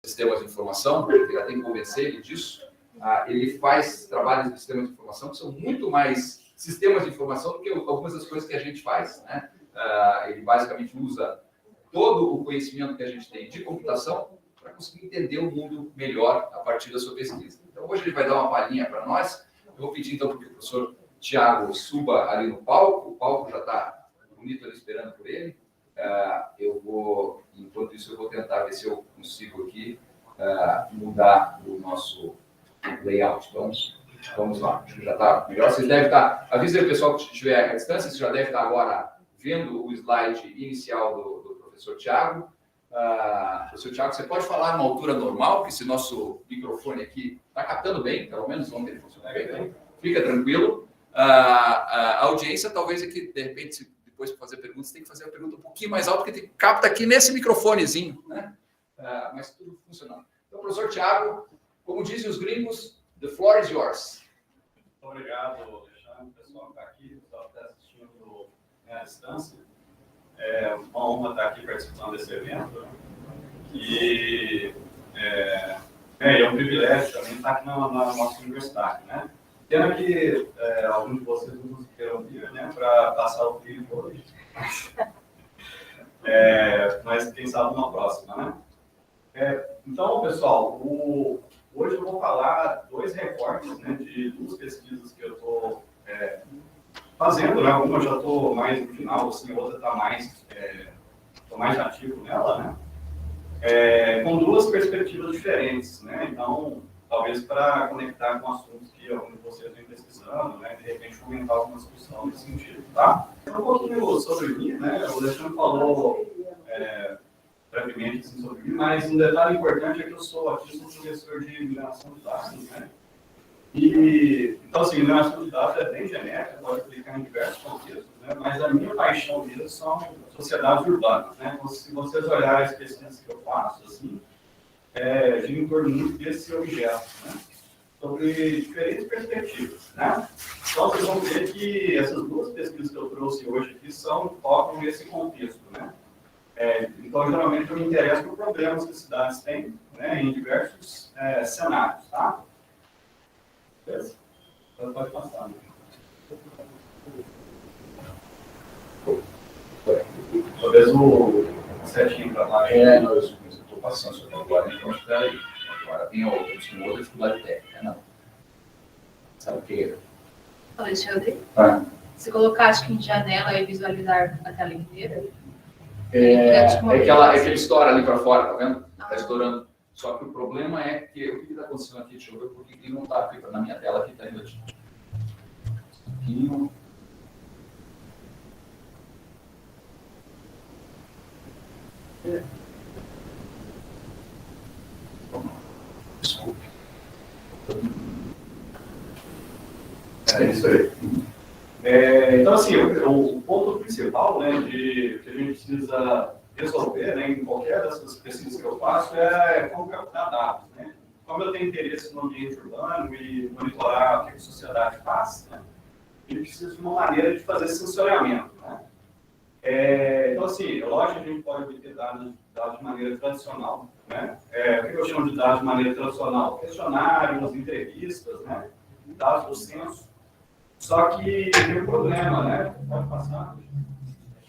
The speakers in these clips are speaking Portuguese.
sistemas de informação, porque já tem que convencer ele disso. Ele faz trabalhos de sistemas de informação que são muito mais sistemas de informação do que algumas das coisas que a gente faz, né? Ele basicamente usa todo o conhecimento que a gente tem de computação para conseguir entender o mundo melhor a partir da sua pesquisa. Então, hoje ele vai dar uma palhinha para nós. Eu vou pedir, então, para que o professor Tiago suba ali no palco. O palco já está bonito ali esperando por ele. Enquanto isso, eu vou tentar ver se eu consigo aqui mudar o nosso layout. Então, vamos lá. Acho que já está melhor. Vocês devem estar... Avisa aí o pessoal que estiver à distância, você já deve estar agora vendo o slide inicial do professor Tiago. Professor Tiago, você pode falar numa altura normal, porque esse nosso microfone aqui está captando bem, pelo menos ontem ele funciona bem, então fica tranquilo. A audiência, talvez aqui, de repente, se depois para fazer perguntas, tem que fazer a pergunta um pouquinho mais alta, porque capta aqui nesse microfonezinho, né? Mas tudo funcionando. Então, professor Tiago, como dizem os gringos, the floor is yours. Muito obrigado, Alexandre, o pessoal que está aqui, o pessoal que está assistindo à distância. É uma honra estar aqui participando desse evento. Né? E é um privilégio também estar aqui na nossa universidade. Né? Pena que alguns de vocês não conseguiram vir, né, para passar o frio hoje. Mas quem sabe na próxima, né? Então, pessoal, hoje eu vou falar dois recortes, né, de duas pesquisas que eu estou fazendo, né? Uma eu já estou mais no final, assim, a outra está mais ativo nela, né? Com duas perspectivas diferentes, né? Então, talvez para conectar com assuntos que alguns de vocês vêm pesquisando, né? De repente fomentar alguma discussão nesse sentido, tá? Um pouquinho sobre mim, né? O Alexandre falou brevemente assim, sobre mim, mas um detalhe importante é que eu sou professor de mineração de dados, né? Então, assim, mineração de dados é bem genérica, pode aplicar em diversos contextos, né? Mas a minha paixão mesmo são sociedades urbanas, né? Então, se vocês olharem as pesquisas que eu faço, assim, gira em torno muito desse objeto, né? Sobre diferentes perspectivas, né? Então, vocês vão ver que essas duas pesquisas que eu trouxe hoje aqui focam nesse contexto, né? Então, geralmente, eu me interesso por problemas que as cidades têm, né, em diversos cenários, tá? Beleza? Então, pode passar. Né? Talvez o setinho para baixo. Eu estou passando sobre agora, então espera aí. Agora tem outra dificuldade técnica, não. Sabe o que? Alexandre, se colocar, acho que em janela e visualizar a tela inteira. Que ele estoura ali para fora, tá vendo? Está estourando. Só que o problema é que o que está acontecendo aqui, deixa eu ver porque ele não está aqui na minha tela, aqui está indo aqui. Um pouquinho. Desculpe. É isso aí. Então, assim, o ponto principal, né, que a gente precisa resolver, né, em qualquer dessas pesquisas que eu faço é como captar dados, né? Como eu tenho interesse no ambiente urbano e monitorar o que a sociedade faz, né, eu preciso de uma maneira de fazer esse sensoriamento, né? Então, assim, lógico que a gente pode obter dados de maneira tradicional, né? O que eu chamo de dados de maneira tradicional? Questionários, entrevistas, né? Dados do censo. Só que tem um problema, né? Pode passar.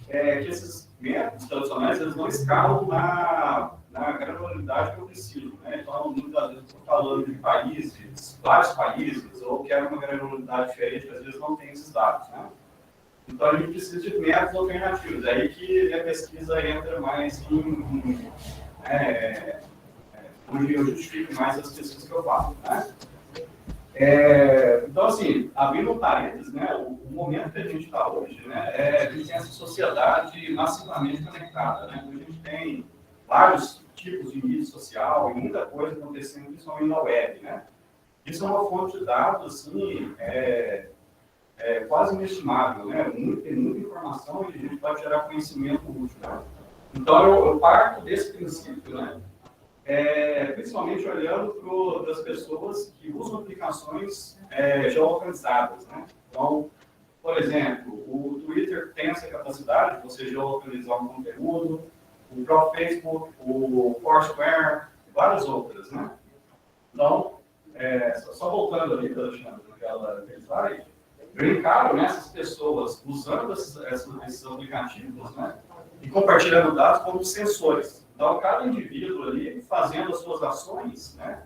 Que esses métodos tradicionais, eles não escalam na granularidade que eu preciso, né? Então, muitas vezes, estou falando de países, vários países, ou quero uma granularidade diferente, que às vezes não tem esses dados, né? Então, a gente precisa de métodos alternativos. É aí que a pesquisa entra mais onde eu justifico mais as pesquisas que eu faço, né? Então, assim, abrindo um parênteses, né, o momento que a gente está hoje, né, a gente tem essa sociedade massivamente conectada, né? A gente tem vários tipos de mídia social e muita coisa acontecendo, principalmente na web, né? Isso é uma fonte de dados, assim, quase inestimável, né? Tem muita informação e a gente pode gerar conhecimento útil, né? Então, eu parto desse princípio, né? Principalmente olhando para as pessoas que usam aplicações geolocalizadas, né? Então, por exemplo, o Twitter tem essa capacidade de você geolocalizar um conteúdo, o próprio Facebook, o Foursquare, várias outras, né? Então, só voltando ali, Alexandre, naquele slide, brincaram, né, essas pessoas usando esses aplicativos, né, e compartilhando dados como sensores. Então, cada indivíduo ali fazendo as suas ações, né,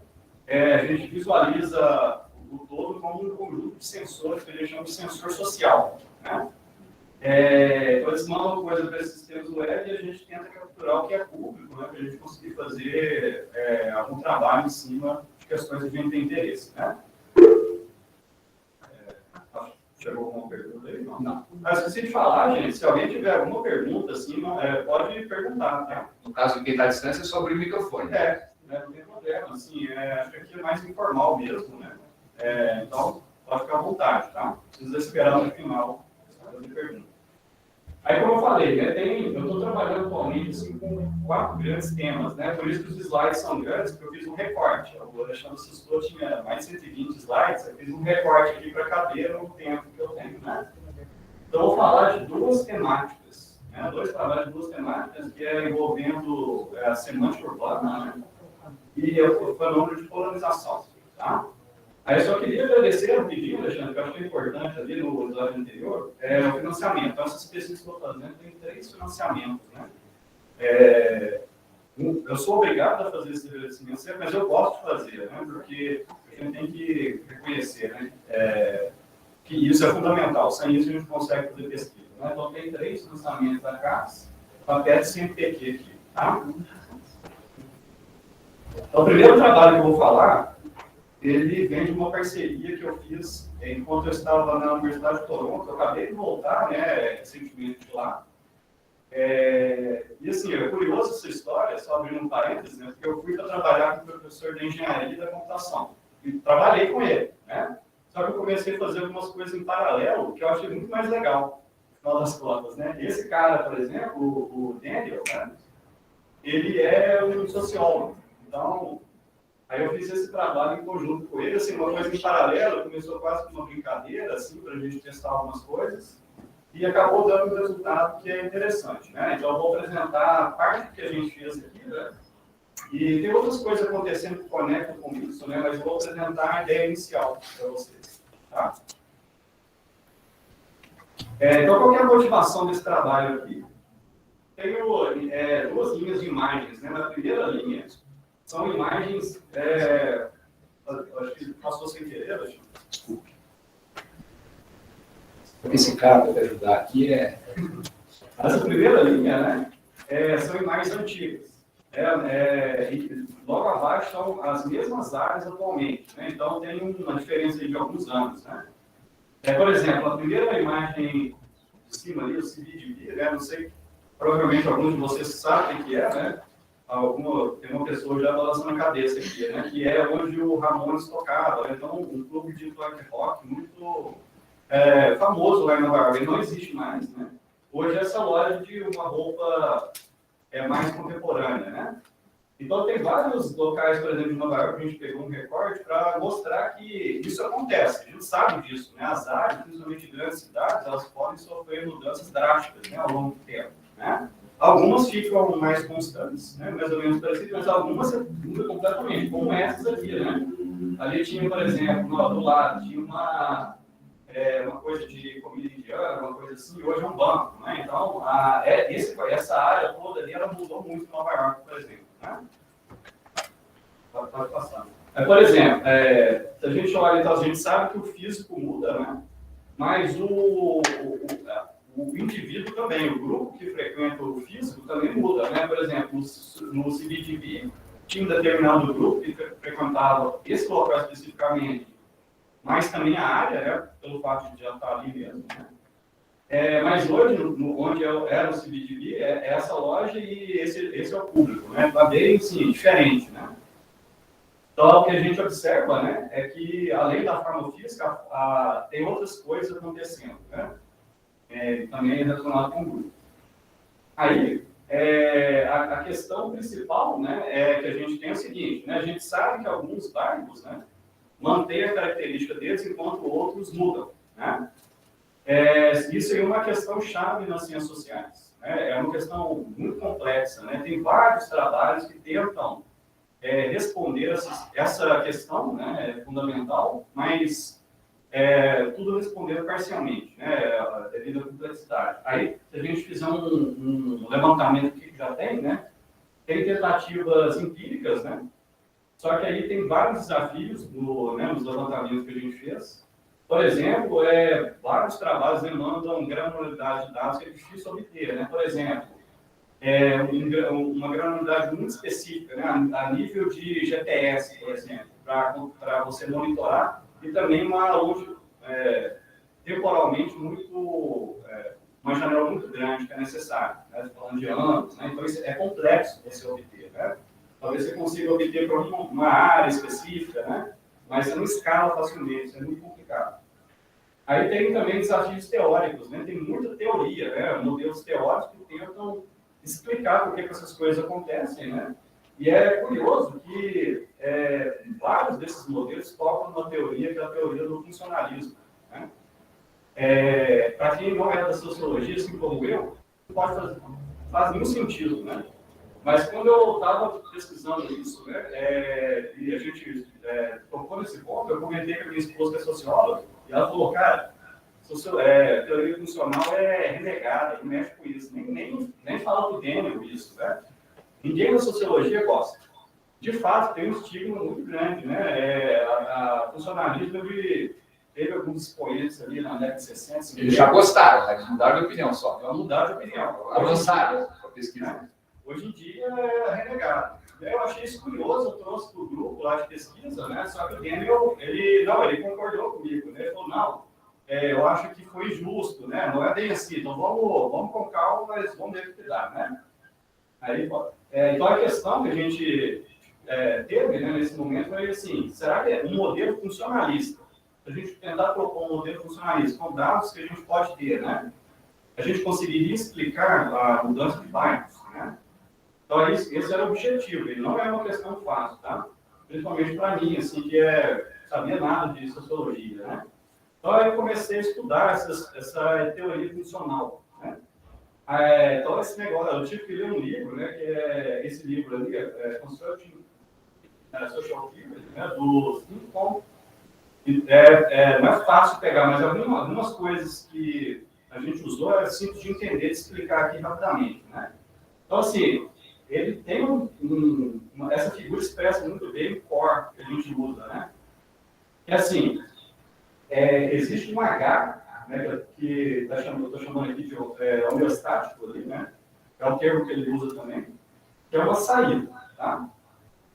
a gente visualiza o todo como um conjunto de sensores que a gente chama de sensor social, né? Então, eles mandam coisa para esses sistemas web e a gente tenta capturar o que é público, né, para a gente conseguir fazer algum trabalho em cima de questões que a gente tem interesse, né? Chegou alguma pergunta aí? Não. Mas esqueci de falar, gente, se alguém tiver alguma pergunta, assim, pode perguntar, tá? No caso de quem está à distância, é só abrir o microfone. Não tem problema, assim, acho que aqui é mais informal mesmo, né? Então, pode ficar à vontade, tá? Não precisa esperar no final para fazer pergunta. Aí, como eu falei, né, eu estou trabalhando atualmente assim, com 4 grandes temas, né? Por isso que os slides são grandes, porque eu fiz um recorte. O Alexandre Sustou tinha mais de 120 slides, eu fiz um recorte aqui para caber no tempo que eu tenho, né? Então, eu vou falar de 2 temáticas, né? 2 trabalhos de 2 temáticas, que é envolvendo a semântica urbana, né? E o fenômeno de polarização, tá? Aí eu só queria agradecer o pedido, Alexandre, que eu acho que é importante ali no episódio anterior, o financiamento. Então, essas pesquisas que eu estou fazendo tem 3 financiamentos, né? Eu sou obrigado a fazer esse agradecimento, mas eu gosto de fazer, né? Porque a gente tem que reconhecer, né? Que isso é fundamental. Sem isso, a gente consegue fazer pesquisa, né? Então, tem 3 financiamentos da CAPES, papel de CNPq aqui, tá? Então, o primeiro trabalho que eu vou falar, ele vem de uma parceria que eu fiz enquanto eu estava na Universidade de Toronto. Eu acabei de voltar, né, recentemente de lá. E assim, é curioso essa história, só abrindo um parênteses, né, porque eu fui para trabalhar com o professor de engenharia da computação. E trabalhei com ele, né? Só que eu comecei a fazer algumas coisas em paralelo que eu achei muito mais legal, no final das contas, né? Esse cara, por exemplo, o Daniel, né, ele é um sociólogo. Então, aí eu fiz esse trabalho em conjunto com ele, assim, uma coisa em paralelo, começou quase como uma brincadeira, assim, para a gente testar algumas coisas, e acabou dando um resultado que é interessante, né? Então, eu vou apresentar a parte que a gente fez aqui, né? E tem outras coisas acontecendo que conectam com isso, né? Mas eu vou apresentar a ideia inicial para vocês, tá? Então, qual que é a motivação desse trabalho aqui? Tenho 2 linhas de imagens, né? Na primeira linha, são imagens, acho que passou sem querer, Alexandre. Desculpe. Esse cara para ajudar aqui Essa primeira linha, né, são imagens antigas. E logo abaixo são as mesmas áreas atualmente, né? Então tem uma diferença de alguns anos, né? Por exemplo, a primeira imagem de cima ali, o CVDB, né? Não sei, provavelmente alguns de vocês sabem o que é, né? Tem uma pessoa já balançando a cabeça aqui, né? Que é onde o Ramones tocava, né? Então um clube de punk rock muito famoso lá em Nova York. Ele não existe mais, né? Hoje é essa loja de uma roupa mais contemporânea, né? Então tem vários locais, por exemplo, em Nova York, que a gente pegou um recorte para mostrar que isso acontece. A gente sabe disso, né? As áreas, principalmente grandes cidades, elas podem sofrer mudanças drásticas, né, ao longo do tempo, né? Algumas ficam mais constantes, né, mais ou menos parecidas, mas algumas mudam completamente, como essas aqui, né? Ali tinha, por exemplo, do lado, tinha uma coisa de comida indiana, uma coisa assim, hoje é um banco, né? Então, essa área toda ali, ela mudou muito em Nova York, por exemplo, né? Pode passar. Por exemplo, se a gente olha, então, a gente sabe que o físico muda, né? Mas o indivíduo também, o grupo que frequenta o físico também muda, né? Por exemplo, no CBDB, tinha um determinado grupo que frequentava esse local especificamente, mas também a área, né? Pelo fato de já estar ali mesmo, né? Mas hoje, onde era o CBDB, é essa loja e esse é o público, né? Está bem, sim, diferente, né? Então, o que a gente observa, né, é que, além da forma física, tem outras coisas acontecendo, né? Também é relacionado com o grupo. Aí, a questão principal, né, que a gente tem é o seguinte, né? A gente sabe que alguns bairros, né, mantêm a característica deles, enquanto outros mudam, né? Isso é uma questão chave nas ciências sociais, né? É uma questão muito complexa, né? Tem vários trabalhos que tentam responder essa questão, né, é fundamental, mas tudo responder parcialmente, né, devido à complexidade. Aí, se a gente fizer um levantamento que já tem, né, tem tentativas empíricas, né, só que aí tem vários desafios nos levantamentos que a gente fez. Por exemplo, vários trabalhos demandam granularidade de dados que é difícil obter, né, por exemplo, uma granularidade muito específica, né, a nível de GPS, por exemplo, para você monitorar, e também temporalmente uma janela muito grande que é necessária, né, falando de anos, né, então isso é complexo você obter, né? Talvez você consiga obter para uma área específica, né, mas você não escala facilmente, isso é muito complicado. Aí tem também desafios teóricos, né, tem muita teoria, né, modelos teóricos que tentam explicar por que essas coisas acontecem, né? E é curioso que vários desses modelos tocam numa teoria que é a teoria do funcionalismo, né? Para quem não é da sociologia, assim como eu, faz nenhum sentido, né? Mas quando eu estava pesquisando isso, né, e a gente tocou nesse ponto, eu comentei com a minha esposa, que é socióloga, e ela falou, cara, teoria funcional é renegada, não mexe com isso, nem fala pro Daniel isso, né? Ninguém na sociologia gosta. De fato, tem um estigma muito grande, né? A funcionalismo teve alguns expoentes ali na década de 60. Eles já gostaram, né? Mudaram de opinião só. Então, mudaram de opinião. Avançaram a pesquisa. Hoje em dia é renegado. Eu achei isso curioso, eu trouxe para o grupo lá de pesquisa, né? Só que o Daniel, ele concordou comigo, né? Ele falou, não, eu acho que foi justo, né? Não é bem assim, então vamos com calma, mas vamos ver o que dá, né? Aí, então a questão que a gente teve, né, nesse momento foi assim, será que é um modelo funcionalista? Se a gente tentar propor um modelo funcionalista com dados que a gente pode ter, né? A gente conseguiria explicar a mudança de bairros, né? Então, esse era o objetivo, ele não é uma questão fácil, tá? Principalmente para mim, assim, que sabia nada de sociologia, né? Então, eu comecei a estudar essa teoria funcional, né? Então, esse negócio, eu tive que ler um livro, né, que é esse livro ali, Constructing Social Theory, né, do Simon. Não é fácil pegar, mas algumas coisas que a gente usou é simples de entender, de explicar aqui rapidamente, né? Então, assim, ele tem essa figura expressa muito bem o core que a gente usa, né? Que assim, existe um H, né, que eu estou chamando aqui de homeostático ali, né? É o termo que ele usa também, que é uma saída, tá?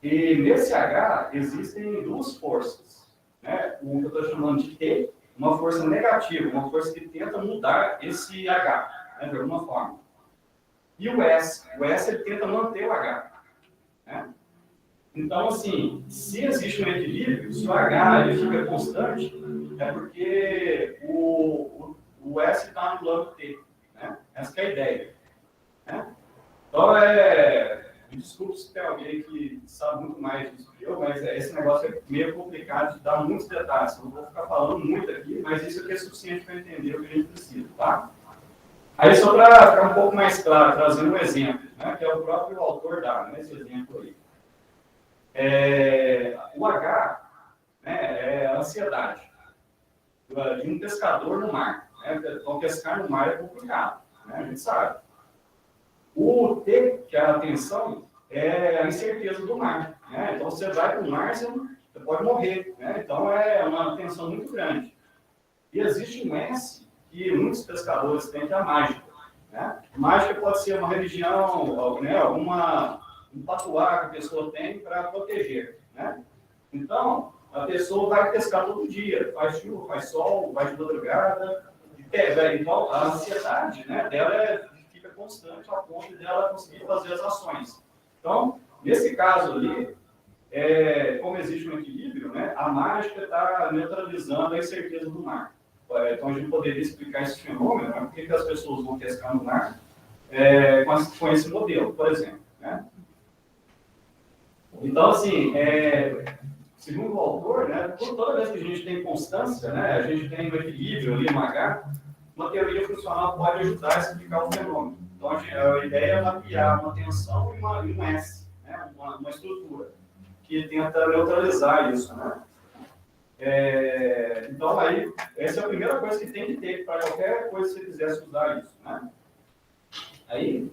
E nesse H existem duas forças, né? O que eu estou chamando de T, uma força negativa, uma força que tenta mudar esse H, né, de alguma forma. E o S ele tenta manter o H, né? Então, assim, se existe um equilíbrio, se o H ele fica constante, é porque o S está anulando o T, né? Essa é a ideia, né? Então, me desculpe se tem alguém que sabe muito mais disso que eu, mas esse negócio é meio complicado de dar muitos detalhes. Eu não vou ficar falando muito aqui, mas isso aqui é suficiente para entender o que a gente precisa, tá? Aí, só para ficar um pouco mais claro, trazendo um exemplo, né, que é o próprio autor dá, né, esse exemplo aí. O H, né, é a ansiedade de um pescador no mar, né? Então, pescar no mar é complicado, né, a gente sabe. O T, que é a atenção, é a incerteza do mar, né? Então, você vai para o mar, você pode morrer, né? Então, é uma tensão muito grande. E existe um S, que muitos pescadores têm, que é a mágica, né? Mágica pode ser uma religião, né, um patuá que a pessoa tem para proteger, né? Então, a pessoa vai pescar todo dia, faz chuva, faz sol, vai de madrugada, então a ansiedade, né, dela fica constante ao ponto dela conseguir fazer as ações. Então, nesse caso ali, como existe um equilíbrio, né, a mágica está neutralizando a incerteza do mar. Então, a gente poderia explicar esse fenômeno, né? Por que as pessoas vão pescar no mar com esse modelo, por exemplo, né? Então, assim, segundo o autor, né, toda vez que a gente tem constância, né, a gente tem um equilíbrio ali no H, uma teoria funcional pode ajudar a explicar o fenômeno. Então, a ideia é mapear uma tensão e um S, né, uma estrutura. que tenta neutralizar isso, né? Então, aí, essa é a primeira coisa que tem que ter para qualquer coisa que você quisesse usar isso, né? Aí,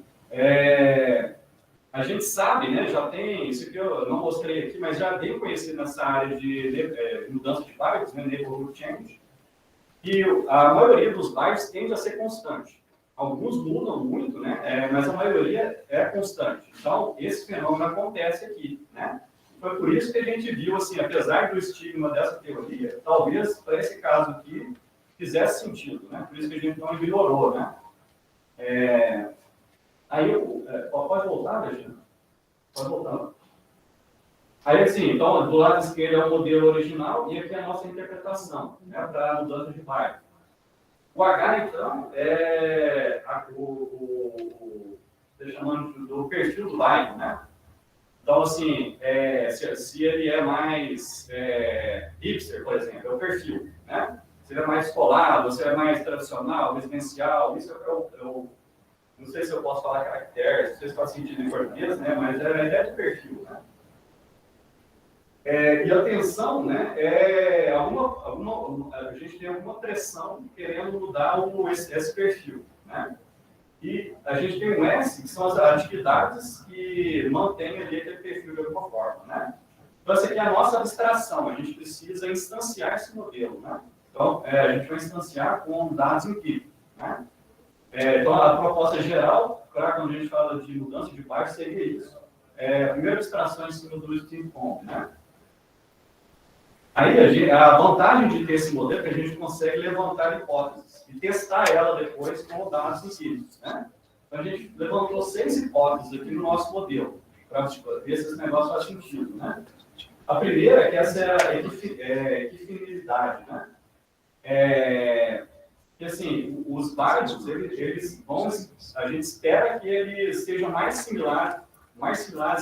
a gente sabe, né, já tem, isso aqui eu não mostrei aqui, mas já bem conhecido nessa área de mudança de bairros, né, neighborhood change, e a maioria dos bairros tende a ser constante. Alguns mudam muito, né, mas a maioria é constante. Então, esse fenômeno acontece aqui, né? Foi por isso que a gente viu, assim, apesar do estigma dessa teoria, talvez para esse caso aqui fizesse sentido, né? Por isso que a gente não ignorou, né? Aí, pode voltar, Regina? Pode voltar. Aí, assim, então, do lado esquerdo é o modelo original e aqui é a nossa interpretação, né, para a mudança de bairro. O H, então, chamando do perfil do bairro, né? Então, assim, se ele é mais hipster, por exemplo, é o perfil, né? Se ele é mais colado, se ele é mais tradicional, residencial, isso não sei se eu posso falar caracteres, não sei se faz sentido em português, né? Mas é a ideia de perfil, né? E a tensão, né? A gente tem alguma pressão querendo mudar esse perfil, né? E a gente tem um S, que são as atividades que mantêm ali aquele perfil de alguma forma, né? Então, essa aqui é a nossa abstração, a gente precisa instanciar esse modelo, né? Então, a gente vai instanciar com dados empíricos, né? Então, a proposta geral, para quando a gente fala de mudança de bairro, seria isso. A primeira abstração em cima do steampunk, né? Aí, a vantagem de ter esse modelo é que a gente consegue levantar hipóteses e testar ela depois com dados empíricos, né? Então, a gente levantou 6 hipóteses aqui no nosso modelo, para ver se esse negócio faz sentido, né? A primeira é que essa é a equifinilidade, né? Que, assim, os bairros, eles vão, a gente espera que eles sejam mais similares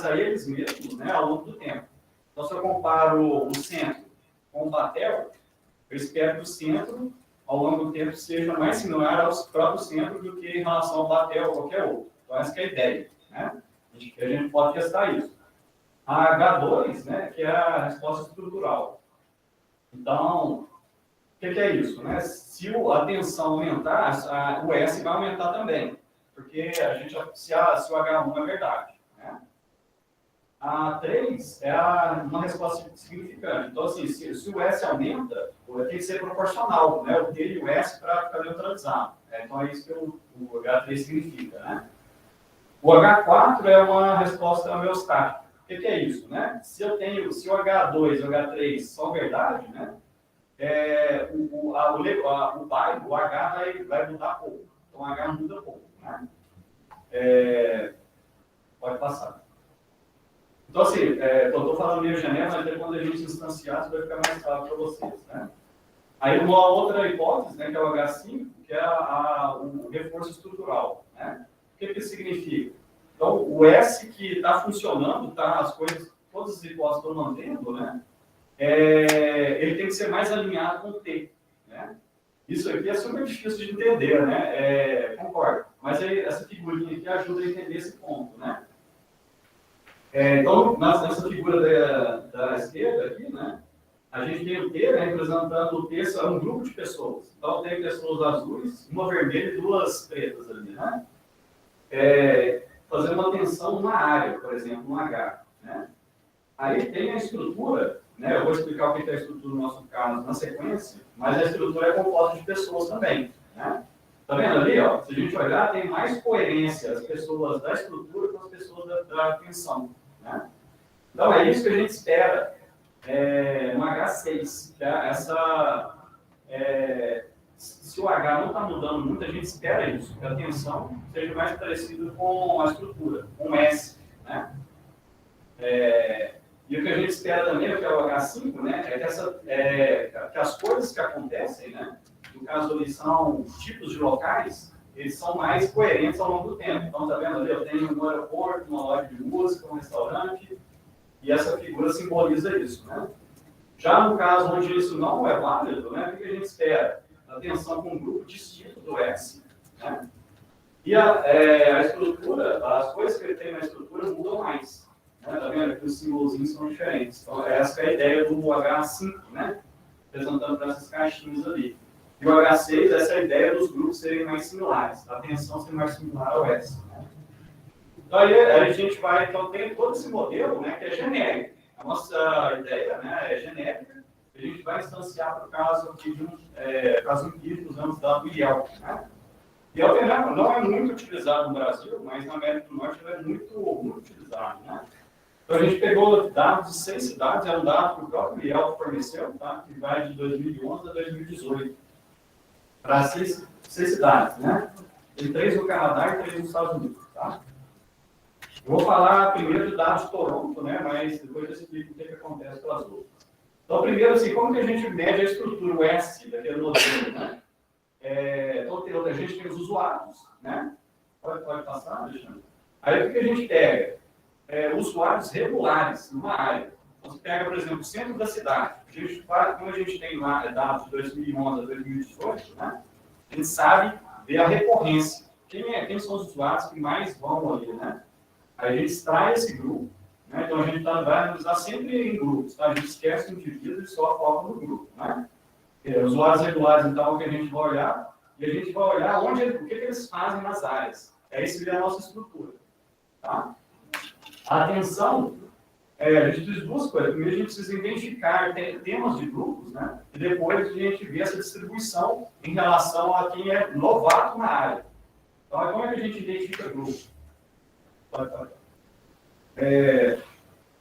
a eles mesmos, né, ao longo do tempo. Então, se eu comparo o centro com o Batel, eu espero que o centro, ao longo do tempo, seja mais similar aos próprios centros do que em relação ao Batel ou qualquer outro. Então, essa é a ideia, né? A gente pode testar isso. A H2, né, que é a resposta estrutural. Então, o que é isso, né? Se a tensão aumentar, o S vai aumentar também, porque se o H1 é verdade, né? A 3 é uma resposta significante. Então, assim, se o S aumenta, tem que ser proporcional, né? O T e o S para ficar neutralizado. Então, é isso que o H3 significa, né? O H4 é uma resposta homeostática. O que é isso, né? Se o H2 e o H3 são verdade, né? O H vai mudar pouco. Então, o H muda pouco, né? Pode passar. Então, assim, eu estou falando meio genérico, mas quando a gente instanciar, isso vai ficar mais claro para vocês, né? Aí, uma outra hipótese, né, que é o H5, que é o reforço estrutural, né? O que isso significa? Então, o S que está funcionando, as coisas, todas as hipóteses estão mantendo, né? Ele tem que ser mais alinhado com o T, né? Isso aqui é super difícil de entender, né? Concordo. Mas aí, essa figurinha aqui ajuda a entender esse ponto, né? Então, nessa figura da esquerda aqui, né? A gente tem o T, né, representando o T, é um grupo de pessoas. Então, tem pessoas azuis, uma vermelha e 2 pretas ali, né? Fazendo uma tensão numa área, por exemplo, no H, né? Aí tem a estrutura, né? Eu vou explicar o que é a estrutura no nosso caso na sequência, mas a estrutura é composta de pessoas também, né? Tá vendo ali, ó? Se a gente olhar, tem mais coerência as pessoas da estrutura com as pessoas da tensão, né? Então, é isso que a gente espera no H6. Se o H não está mudando muito, a gente espera isso, que a tensão seja mais parecida com a estrutura, com o S, né? E o que a gente espera também, que é o H5, né, que as coisas que acontecem, né, no caso ali são tipos de locais, eles são mais coerentes ao longo do tempo. Então, tá vendo ali, eu tenho um aeroporto, uma loja de música, um restaurante, e essa figura simboliza isso, né? Já no caso onde isso não é válido, né, o que a gente espera? A tensão com um grupo distinto do S, né? E a estrutura, as coisas que ele tem na estrutura mudam mais. Né? Tá vendo que os símbolozinhos são diferentes. Então, essa é a ideia do H5, né? Representando para essas caixinhas ali. E o H6, essa é a ideia dos grupos serem mais similares, a tensão ser mais similar ao S. Né? Então, aí a gente vai, então, tem todo esse modelo, né, que é genérico. A nossa ideia, né, é genérica, a gente vai instanciar para o caso aqui de caso empírico, usando os dados do IEL. Né? IEL não é muito utilizado no Brasil, mas na América do Norte ele é muito utilizado. Né? Então, a gente pegou dados de 6 cidades, é um dado que o próprio IEL forneceu, tá? Que vai de 2011 a 2018, para 6 cidades, né? Tem 3 no Canadá e 3 nos Estados Unidos, tá? Eu vou falar primeiro de dados de Toronto, né? Mas depois eu explico o que acontece pelas outras. Então, primeiro, assim, como que a gente mede a estrutura, o S, daquele modelo, né? Então, a gente tem os usuários, né? Pode passar, Alexandre? Aí, o que a gente pega? Usuários regulares numa área. Então, você pega, por exemplo, o centro da cidade. Como a gente tem lá dados de 2011 a 2018, né? A gente sabe ver a recorrência. Quem são os usuários que mais vão ali, né? Aí a gente extrai esse grupo, né? Então a gente vai analisar sempre em grupos, tá? A gente esquece o indivíduo e só foca no grupo, né? Usuários regulares, então, é o que a gente vai olhar, e a gente vai olhar o que eles fazem nas áreas. Isso seria a nossa estrutura, tá? A atenção, a gente diz 2 coisas. Primeiro, a gente precisa identificar temas de grupos, né? E depois a gente vê essa distribuição em relação a quem é novato na área. Então, como é que a gente identifica grupos?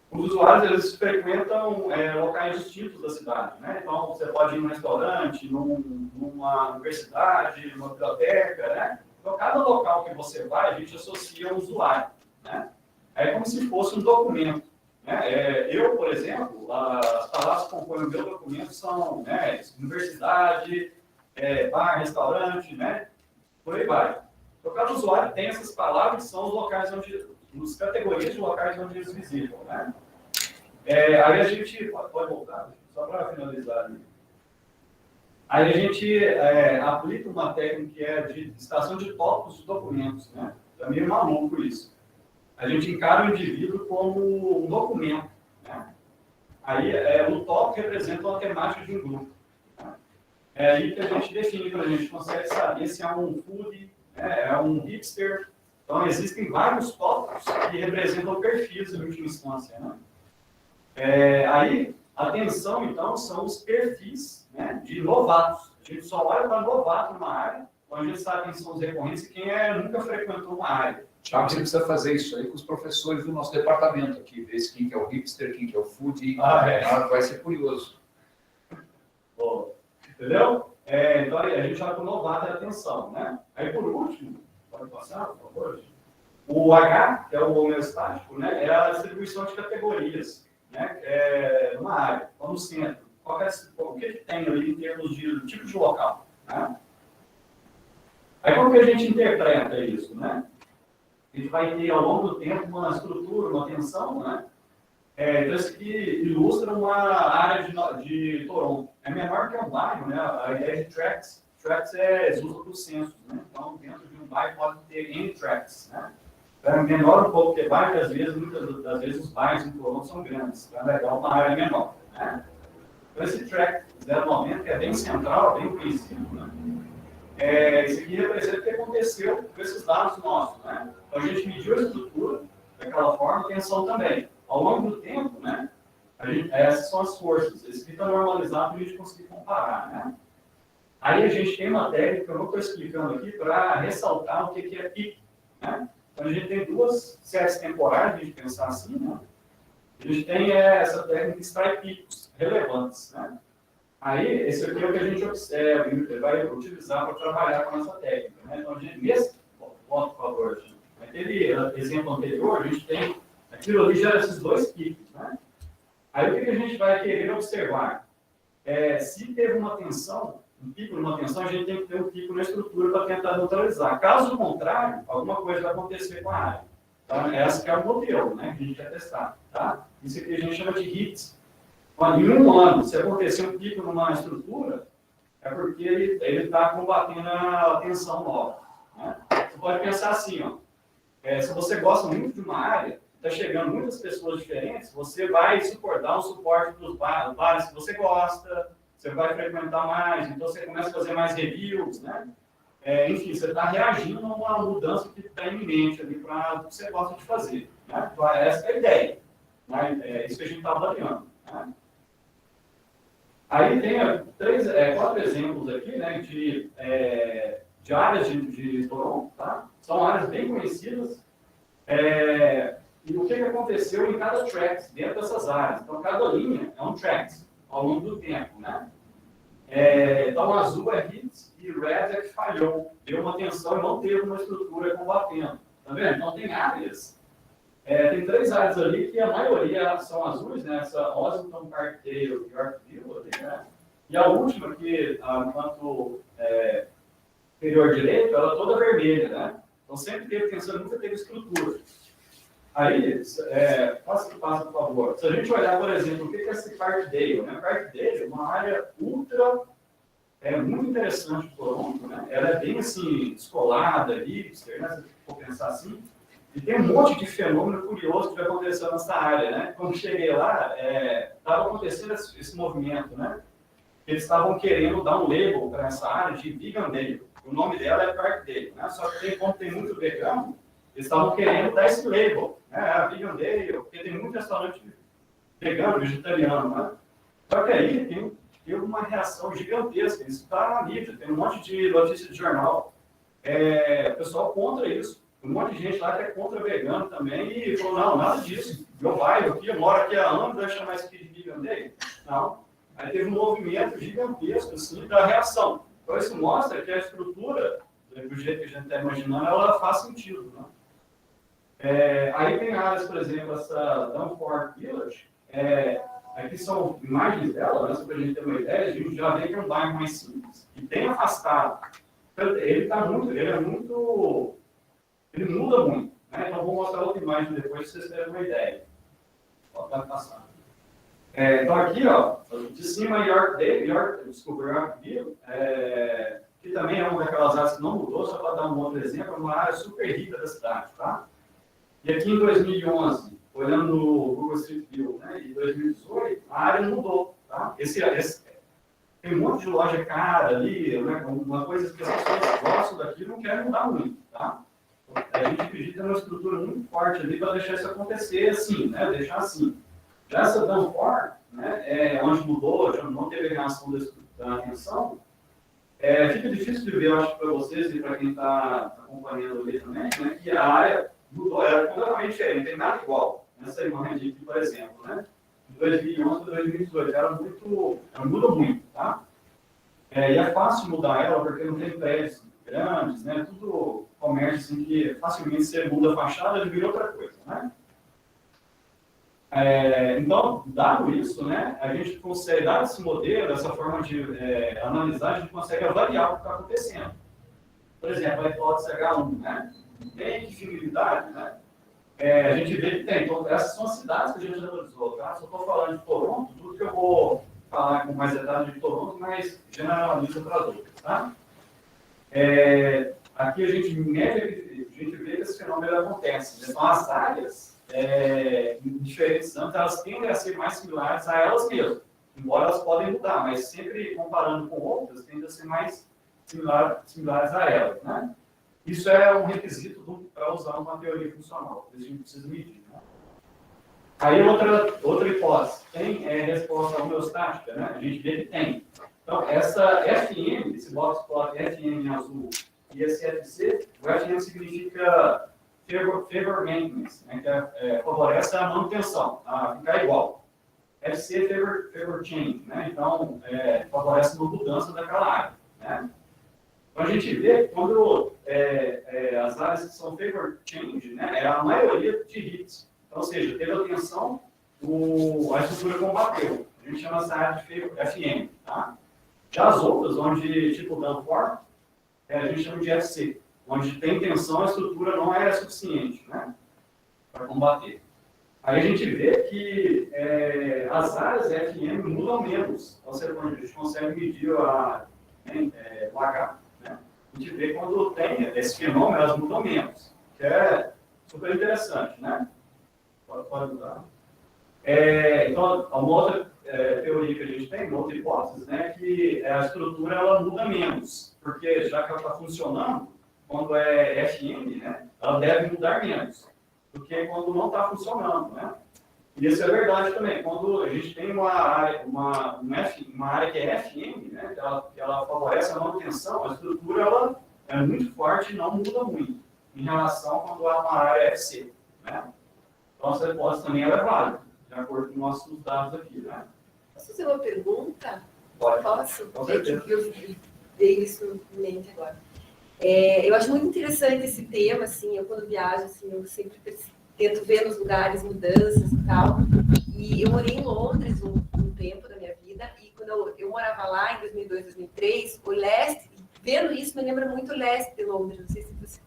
Os usuários, eles frequentam locais distintos da cidade, né? Então, você pode ir num restaurante, numa universidade, numa biblioteca, né? Então, cada local que você vai, a gente associa um usuário, né? É como se fosse um documento, né? Eu, por exemplo, as palavras que compõem o meu documento são, né, universidade, bar, restaurante, né? Por aí vai. Então, cada usuário tem essas palavras que são os locais as categorias de locais onde eles visitam, né? Aí a gente pode voltar, só para finalizar ali. Aí a gente aplica uma técnica que é de estação de tópicos de documentos, né? É meio maluco isso. A gente encara o indivíduo como um documento, né? Aí o tópico representa uma temática de um grupo. Né? É aí que a gente define, para a gente consegue saber se é um foodie, é um hipster. Então, existem vários tópicos que representam perfis em última instância. Né? Aí, a atenção, então, são os perfis, né, de novatos. A gente só olha para novato numa área, onde a gente sabe quem são os recorrentes e quem nunca frequentou uma área. Tiago, você precisa fazer isso aí com os professores do nosso departamento aqui, ver quem que é o hipster, quem que é o foodie, vai ser curioso. Bom, entendeu? Então, a gente olha para o novato e a atenção. Né? Aí, por último, pode passar, por favor? O H, que é o homeostático, né, é a distribuição de categorias, né, numa área, ou no centro. O que tem ali em termos de tipo de local. Né? Aí como que a gente interpreta isso? Né? A gente vai ter ao longo do tempo uma estrutura, uma tensão, né? Então isso aqui ilustra uma área de Toronto. É menor que um bairro, né? A ideia de tracts. Tracts se usa para os censos, né? Então, dentro de um bairro pode ter N tracts, né? É menor um pouco que bairro, que às vezes, muitas das vezes, os bairros em Toronto são grandes. Então, é legal uma área menor, né? Então, esse tract 090, que é bem central, bem conhecido, né? Isso aqui representa o que aconteceu com esses dados nossos, né? Então, a gente mediu a estrutura daquela forma, a tensão também. Ao longo do tempo, né? Essas são as forças. Esse aqui está normalizado para a gente conseguir comparar, né? Aí a gente tem uma técnica que eu não estou explicando aqui para ressaltar o que é pico, né? Então, a gente tem 2 séries temporais, a gente pensar assim, né? A gente tem essa técnica que extrai picos relevantes, né? Aí, esse aqui é o que a gente vai utilizar para trabalhar com essa técnica, né? Então, a gente, por favor, gente. Naquele exemplo anterior, a gente tem, aquilo ali gera esses 2 picos, né? Aí, o que a gente vai querer observar? Se teve uma tensão, um pico numa tensão, a gente tem que ter um pico na estrutura para tentar neutralizar. Caso contrário, alguma coisa vai acontecer com a área. Tá? Esse que é o modelo, né, que a gente quer testar. Tá? Isso aqui a gente chama de hits. Então, em um ano, se acontecer um pico numa estrutura, é porque ele está combatendo a tensão nova. Né? Você pode pensar assim, ó, se você gosta muito de uma área, está chegando muitas pessoas diferentes, você vai dar um suporte para os bares que você gosta, você vai frequentar mais, então você começa a fazer mais reviews, né? Enfim, você está reagindo a uma mudança que está iminente ali para o que você gosta de fazer. Né? Então, essa é a ideia. Né? É isso que a gente está avaliando. Né? Aí tem 4 exemplos aqui, né, de áreas de Toronto, tá? São áreas bem conhecidas. E o que aconteceu em cada track dentro dessas áreas? Então, cada linha é um track ao longo do tempo, né? Então, azul é hit e red é que falhou. Deu uma tensão e não teve uma estrutura combatendo. Tá vendo? Então, tem áreas. Tem 3 áreas ali que a maioria são azuis, né? Essa Washington, Parkdale e Yorkville, ali, né? E a última, que enquanto inferior direito, ela é toda vermelha, né? Então, sempre teve tensão, nunca teve estrutura. Aí, passa, por favor. Se a gente olhar, por exemplo, o que é esse Parkdale, né? Parkdale é uma área muito interessante de Toronto, né? Ela é bem, assim, descolada, hipster, né? Se for pensar assim. E tem um monte de fenômeno curioso que vai acontecer nessa área, né? Quando cheguei lá, estava acontecendo esse movimento, né? Eles estavam querendo dar um label para essa área de Vegan Day. O nome dela é Parkdale, né? Só que como tem muito vegano, eles estavam querendo dar esse label, né? Vegan Day, porque tem muito restaurante vegano, vegetariano, né? Só que aí tem uma reação gigantesca. Isso está na mídia, tem um monte de notícia de jornal. O pessoal contra isso. Um monte de gente lá que é contra vegano também e falou, não, nada disso. Meu bairro aqui, eu moro aqui há anos, vai chamar isso aqui de Vegan Day? Não. Aí teve um movimento gigantesco, assim, da reação. Então isso mostra que a estrutura, do jeito que a gente está imaginando, ela faz sentido, né? Aí tem áreas, por exemplo, essa Danforth Village, aqui são imagens dela, né, só para a gente ter uma ideia, a gente já vê que é um bairro mais simples, e bem afastado. Então, ele muda muito, né? Então, vou mostrar outra imagem depois, para vocês terem uma ideia. Pode passar. Então, aqui, ó, de cima, Yorkville, que também é uma daquelas áreas que não mudou, só para dar um outro exemplo, é uma área super rica da cidade, tá? E aqui em 2011, olhando no Google Street View, né, e 2018, a área mudou, tá? Tem um monte de loja cara ali, né, uma coisa que as pessoas gostam daqui e não querem mudar muito, tá? A gente acredita numa estrutura muito forte ali para deixar isso acontecer assim, né, deixar assim. Já essa Danforth, né, onde mudou, já não teve a reação da atenção, fica difícil de ver, eu acho, para vocês e para quem está acompanhando ali também, né, que a área mudou, era completamente diferente, não tem nada igual. Nessa imagem aqui, por exemplo, né, de 2011 para 2018, ela muda muito, tá? E é fácil mudar ela, porque não tem prédios grandes, né, tudo comércio assim, que facilmente você muda a fachada e vira outra coisa, né? Então, dado isso, né, a gente consegue, dado esse modelo, essa forma de analisar, a gente consegue avaliar o que está acontecendo. Por exemplo, a hipótese H1, né, tem dificuldade, né, a gente vê que tem. Então, essas são as cidades que a gente analisou, tá? Só estou falando de Toronto, tudo que eu vou falar com mais detalhes de Toronto, mas generaliza para as outras, tá? Aqui a gente mede, a gente vê que esse fenômeno acontece. Então, as áreas em diferentes âmbitos, elas tendem a ser mais similares a elas mesmas, embora elas podem mudar, mas sempre comparando com outras, tendem a ser mais similares a elas, né? Isso é um requisito para usar uma teoria funcional, a gente precisa medir, né? Aí outra hipótese, tem resposta homeostática, né? A gente vê que tem. Então, essa FM, esse box plot FM em azul e esse FC, o FM significa favor maintenance, né, que favorece a manutenção, a ficar igual. FC favor change, né, então favorece uma mudança daquela área. Né. Então a gente vê que quando as áreas que são favor change, né, é a maioria de hits. Então, ou seja, teve a tensão, a estrutura combateu. A gente chama essa área de favor FM. Tá? Já as outras, onde tipo Danforth, a gente chama de FC. Onde tem tensão, a estrutura não é suficiente, né, para combater. Aí a gente vê que as áreas FM mudam menos. Então, a gente consegue medir o H. Né? A gente vê quando tem esse fenômeno, elas mudam menos, que é super interessante. Né? pode mudar. Então, uma outra teoria que a gente tem, uma outra hipótese, né, é que a estrutura ela muda menos, porque já que ela está funcionando, quando é FM, né, ela deve mudar menos do que quando não está funcionando, né? E isso é verdade também. Quando a gente tem uma área, uma área que é FM, né, que ela favorece a manutenção, a estrutura ela é muito forte e não muda muito em relação a quando é uma área FC, né? Então, essa hipótese também ela é válida, de acordo com nossos dados aqui, né? Posso fazer uma pergunta? Pode. Posso? Com certeza. Eu veio isso em mente agora. Eu acho muito interessante esse tema, assim, eu quando viajo, assim, eu sempre tento ver nos lugares mudanças e tal. E eu morei em Londres um tempo da minha vida, e quando eu morava lá em 2002, 2003, o leste, vendo isso, me lembra muito o leste de Londres, não sei se você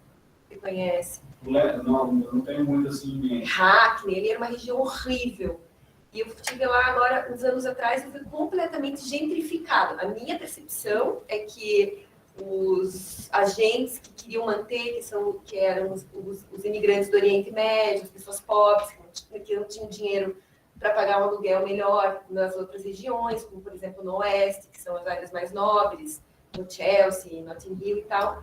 conhece. Não tenho muito assim em mente. Hackney, ele era uma região horrível. E eu estive lá agora, uns anos atrás, e foi completamente gentrificado. A minha percepção é que os agentes que queriam manter, que eram os imigrantes do Oriente Médio, as pessoas pobres, que não tinham dinheiro para pagar um aluguel melhor nas outras regiões, como, por exemplo, no Oeste, que são as áreas mais nobres, no Chelsea, Notting Hill e tal,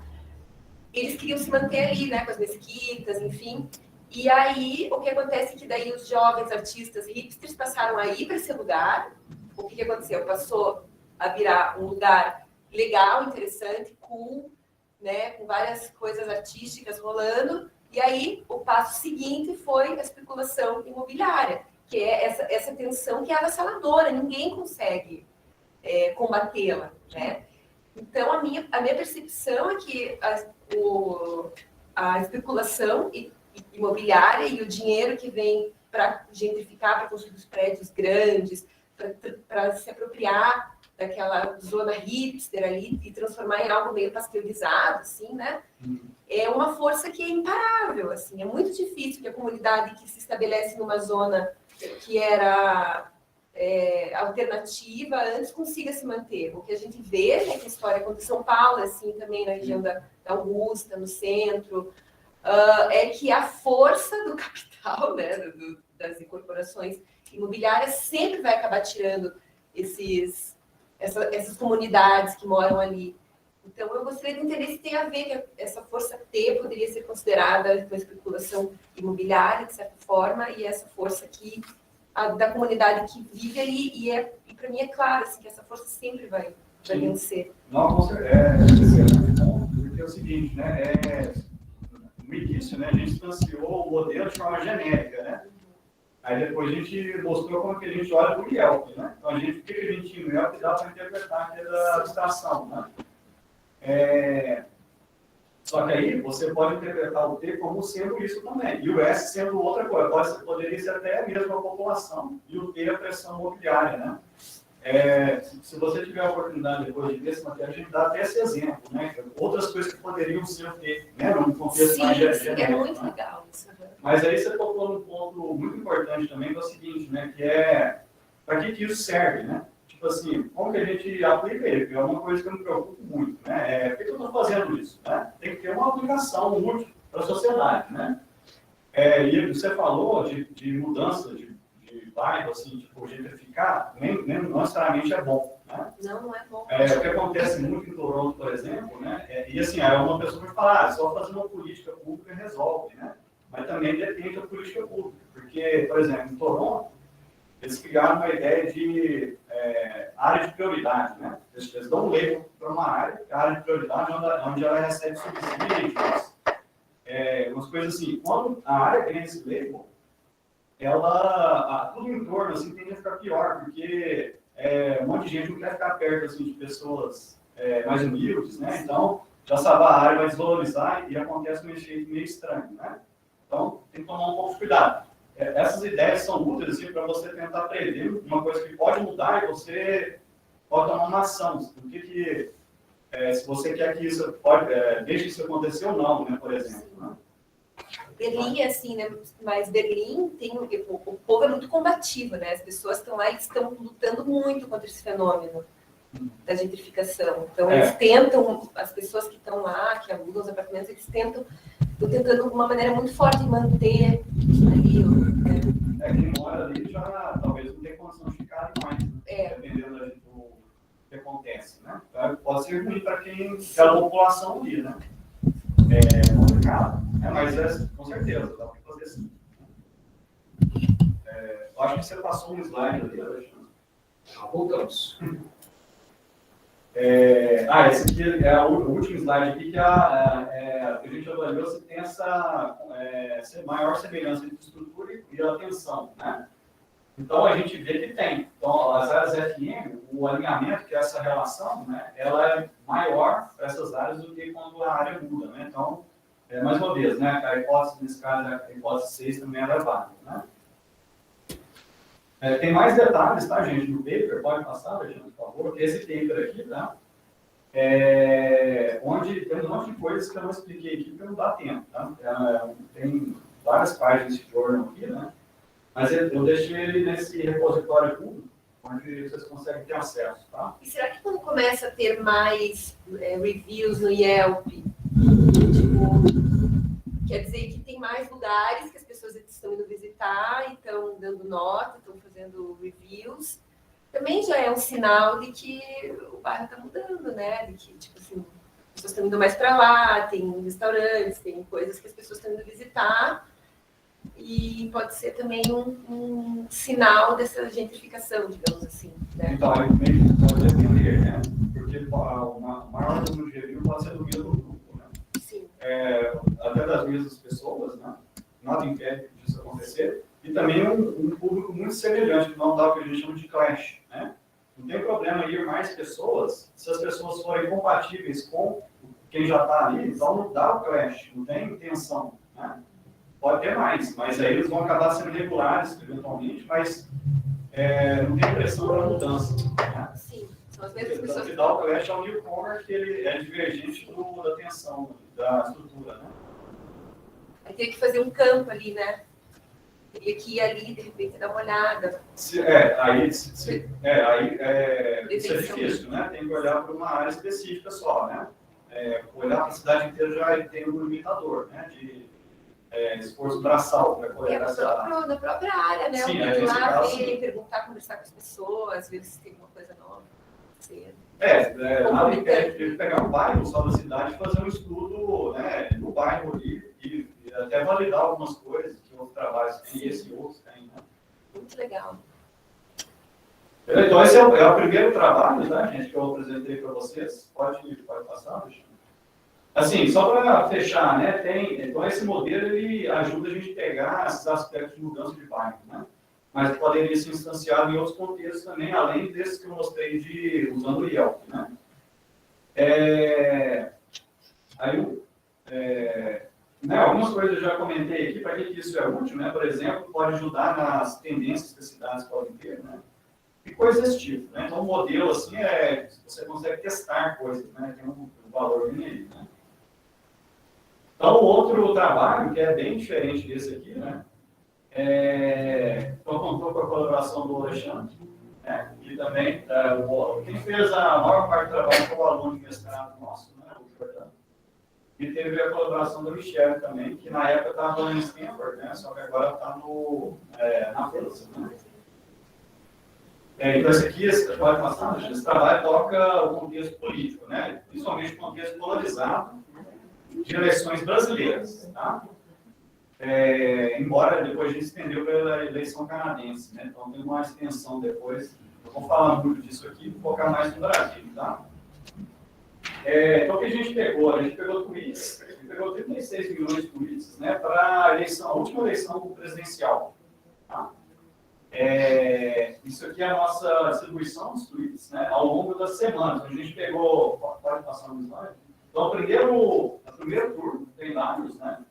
eles queriam se manter ali, né, com as mesquitas, enfim. E aí, o que acontece é que daí os jovens artistas hipsters passaram a ir para esse lugar. O que aconteceu? Passou a virar um lugar legal, interessante, cool, né, com várias coisas artísticas rolando. E aí, o passo seguinte foi a especulação imobiliária, que é essa tensão que é avassaladora, ninguém consegue combatê-la, né? Então, a minha percepção é que a especulação imobiliária e o dinheiro que vem para gentrificar, para construir os prédios grandes, para se apropriar daquela zona hipster ali e transformar em algo meio pasteurizado, assim, né? É uma força que é imparável, assim. É muito difícil que a comunidade que se estabelece numa zona que era alternativa antes consiga se manter. O que a gente vê na história, quando São Paulo, assim, também na região da Augusta, no centro, é que a força do capital, né, das incorporações imobiliárias sempre vai acabar tirando essas comunidades que moram ali. Então, eu gostaria de entender se tem a ver que essa força T poderia ser considerada uma especulação imobiliária, de certa forma, e essa força aqui, da comunidade que vive ali, e para mim é claro assim, que essa força sempre vai vencer. Não, com certeza. Porque é o seguinte, né? No início, né, a gente distanciou o modelo de forma genérica, né? Aí depois a gente mostrou como que a gente olha para o Yelp, né? Então, o que a gente tinha no Yelp dá para interpretar que é da abstração, né? Só que aí você pode interpretar o T como sendo isso também, e o S sendo outra coisa. Poderia ser até mesmo a população, e o T a pressão imobiliária, né? Se você tiver a oportunidade depois de ver esse material, a gente dá até esse exemplo, né? Outras coisas que poderiam ser o T, né? Num contexto mais genérico. É muito legal isso. Mas aí você tocou num ponto muito importante também, que é o seguinte, né? Que é, para que isso serve, né? Tipo assim, como que a gente aplica ele? Porque é uma coisa que eu me preocupo muito, né? Por que eu estou fazendo isso? Né? Tem que ter uma aplicação útil para a sociedade, né? E você falou de mudança de bairro, assim, tipo, gentrificar, nem necessariamente é bom, né? Não é bom. O que acontece muito em Toronto, por exemplo, né? E assim, aí uma pessoa vai falar, só fazer uma política pública resolve, né? Mas também depende da política pública, porque, por exemplo, em Toronto, eles criaram uma ideia de área de prioridade, né? Eles dão um label para uma área, a área de prioridade, onde ela recebe subsídios, umas coisas assim. Quando a área ganha esse label, tudo em torno assim, tende a ficar pior, porque um monte de gente não quer ficar perto assim, de pessoas mais humildes, né? Então, já sabe, a área vai desvalorizar e acontece um jeito meio estranho, né? Então, tem que tomar um pouco de cuidado. Essas ideias são úteis assim, para você tentar prever uma coisa que pode mudar e você pode tomar uma ação. Se você quer que isso deixe isso acontecer ou não, né, por exemplo. Né? Berlim é assim, né? Mas Berlim o povo é muito combativo, né? As pessoas estão lá e estão lutando muito contra esse fenômeno. da gentrificação. Então, eles tentam, as pessoas que estão lá, que alugam os apartamentos, eles estão tentando de uma maneira muito forte manter ali. Quem mora ali já talvez não tenha condição de ficar mais, né? Dependendo do que acontece, né? Pode ser ruim para aquela população ali, né? É complicado. Mas com certeza, dá para fazer assim. Eu acho que você passou um slide ali, Alexandre. Voltamos. Esse aqui é o último slide aqui, que a gente avaliou se tem essa maior semelhança entre estrutura e atenção, né? Então, a gente vê que tem. Então, as áreas FM, o alinhamento, que é essa relação, né, ela é maior para essas áreas do que quando a área muda, né? Então, mais uma vez, né, a hipótese, nesse caso, a hipótese 6 também era válida, né? Tem mais detalhes, tá, gente, no paper, pode passar, Alexandre, por favor. Esse paper aqui, tá? Onde tem um monte de coisas que eu não expliquei aqui, porque não dá tempo, tá? Tem várias páginas de journal aqui, né? Mas eu deixei ele nesse repositório público, onde vocês conseguem ter acesso, tá? E será que quando começa a ter mais reviews no Yelp, quer dizer que tem mais lugares que as pessoas estão indo visitar, estão dando nota, estão fazendo reviews, também já é um sinal de que o bairro está mudando, né? De que, tipo assim, as pessoas estão indo mais para lá, tem restaurantes, tem coisas que as pessoas estão indo visitar, e pode ser também um sinal dessa gentrificação, digamos assim, né? Então, aí também pode depender, né? Porque o maior número de review pode ser do mesmo grupo, né? Sim. Até das mesmas pessoas, né? Nada impede disso acontecer. E também um público muito semelhante, que não dá o que a gente chama de clash, né? Não tem problema ir mais pessoas, se as pessoas forem compatíveis com quem já está ali, então não dá o clash, não tem tensão, né? Pode ter mais, mas aí eles vão acabar sendo regulares, eventualmente, mas não tem pressão para mudança. Né? Sim, são as mesmas pessoas. O que dá o clash é o newcomer, que ele é divergente da tensão, da estrutura, né? Aí teria que fazer um campo ali, né? Teria que ir ali, de repente, dar uma olhada. Isso é difícil, né? Tem que olhar para uma área específica só, né? Olhar para a cidade inteira já tem um limitador, né? De esforço braçal para colher essa área. Na própria área, né? Sim, ir lá caso, ver, perguntar, conversar com as pessoas, ver se tem alguma coisa nova. Nada impede de pegar um bairro só da cidade e fazer um estudo, né, no bairro ali e até validar algumas coisas que outros trabalhos têm e esse outros têm. Né? Muito legal. Então, esse é o primeiro trabalho, né, gente, que eu apresentei para vocês. Pode passar, Alexandre. Assim, só para fechar, né, então esse modelo ele ajuda a gente a pegar esses aspectos de mudança de bairro, né? Mas poderia ser instanciado em outros contextos também, além desses que eu mostrei usando o Yelp, né? Algumas coisas eu já comentei aqui, para que isso é útil, né? Por exemplo, pode ajudar nas tendências que as cidades podem ter, né? E coisas desse tipo, né? Então, o modelo, assim, você consegue testar coisas, né? Tem um valor bem aí, né? Então, outro trabalho, que é bem diferente desse aqui, né? Contou com a colaboração do Alexandre, né? E também, quem fez a maior parte do trabalho foi o aluno de mestrado nosso, né? O Jordano. E teve a colaboração da Michelle também, que na época estava em Stanford, né? Só que agora está na França, né? Então, esse pode passar, esse trabalho toca o contexto político, né? Principalmente o contexto polarizado de eleições brasileiras, tá? Embora depois a gente estendeu pela eleição canadense, né? Então tem uma extensão depois. Eu vou falar muito disso aqui, vou focar mais no Brasil, tá? Então o que a gente pegou? A gente pegou tweets, a gente pegou 36 milhões de tweets, né? Para a última eleição presidencial, tá? Isso aqui é a nossa distribuição dos tweets, né? Ao longo das semanas. A gente pegou, pode passar no slide? Então, o primeiro turno, tem vários, né?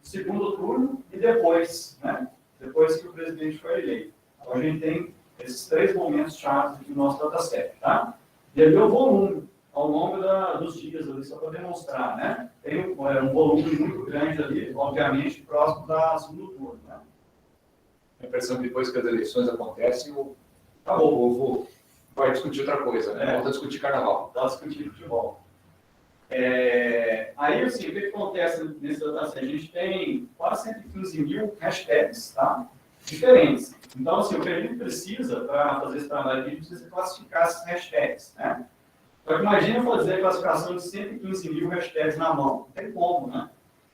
Segundo turno e depois, né? Depois que o presidente foi eleito. Então, a gente tem esses 3 momentos chaves aqui no nosso dataset, tá? E ali o volume, ao longo dos dias ali, só para demonstrar, né? Tem um volume muito grande ali, obviamente, próximo da segundo turno, né? A impressão que depois que as eleições acontecem, o Acabou. povo Pode discutir outra coisa, né? Volta a discutir carnaval. Pode discutir futebol. Aí, assim, o que acontece nesse dataset? A gente tem quase 115 mil hashtags, tá? Diferentes. Então, assim, o que a gente precisa para fazer esse trabalho aqui, a gente precisa classificar esses hashtags, né? Então, imagina fazer a classificação de 115 mil hashtags na mão. Não tem como, né?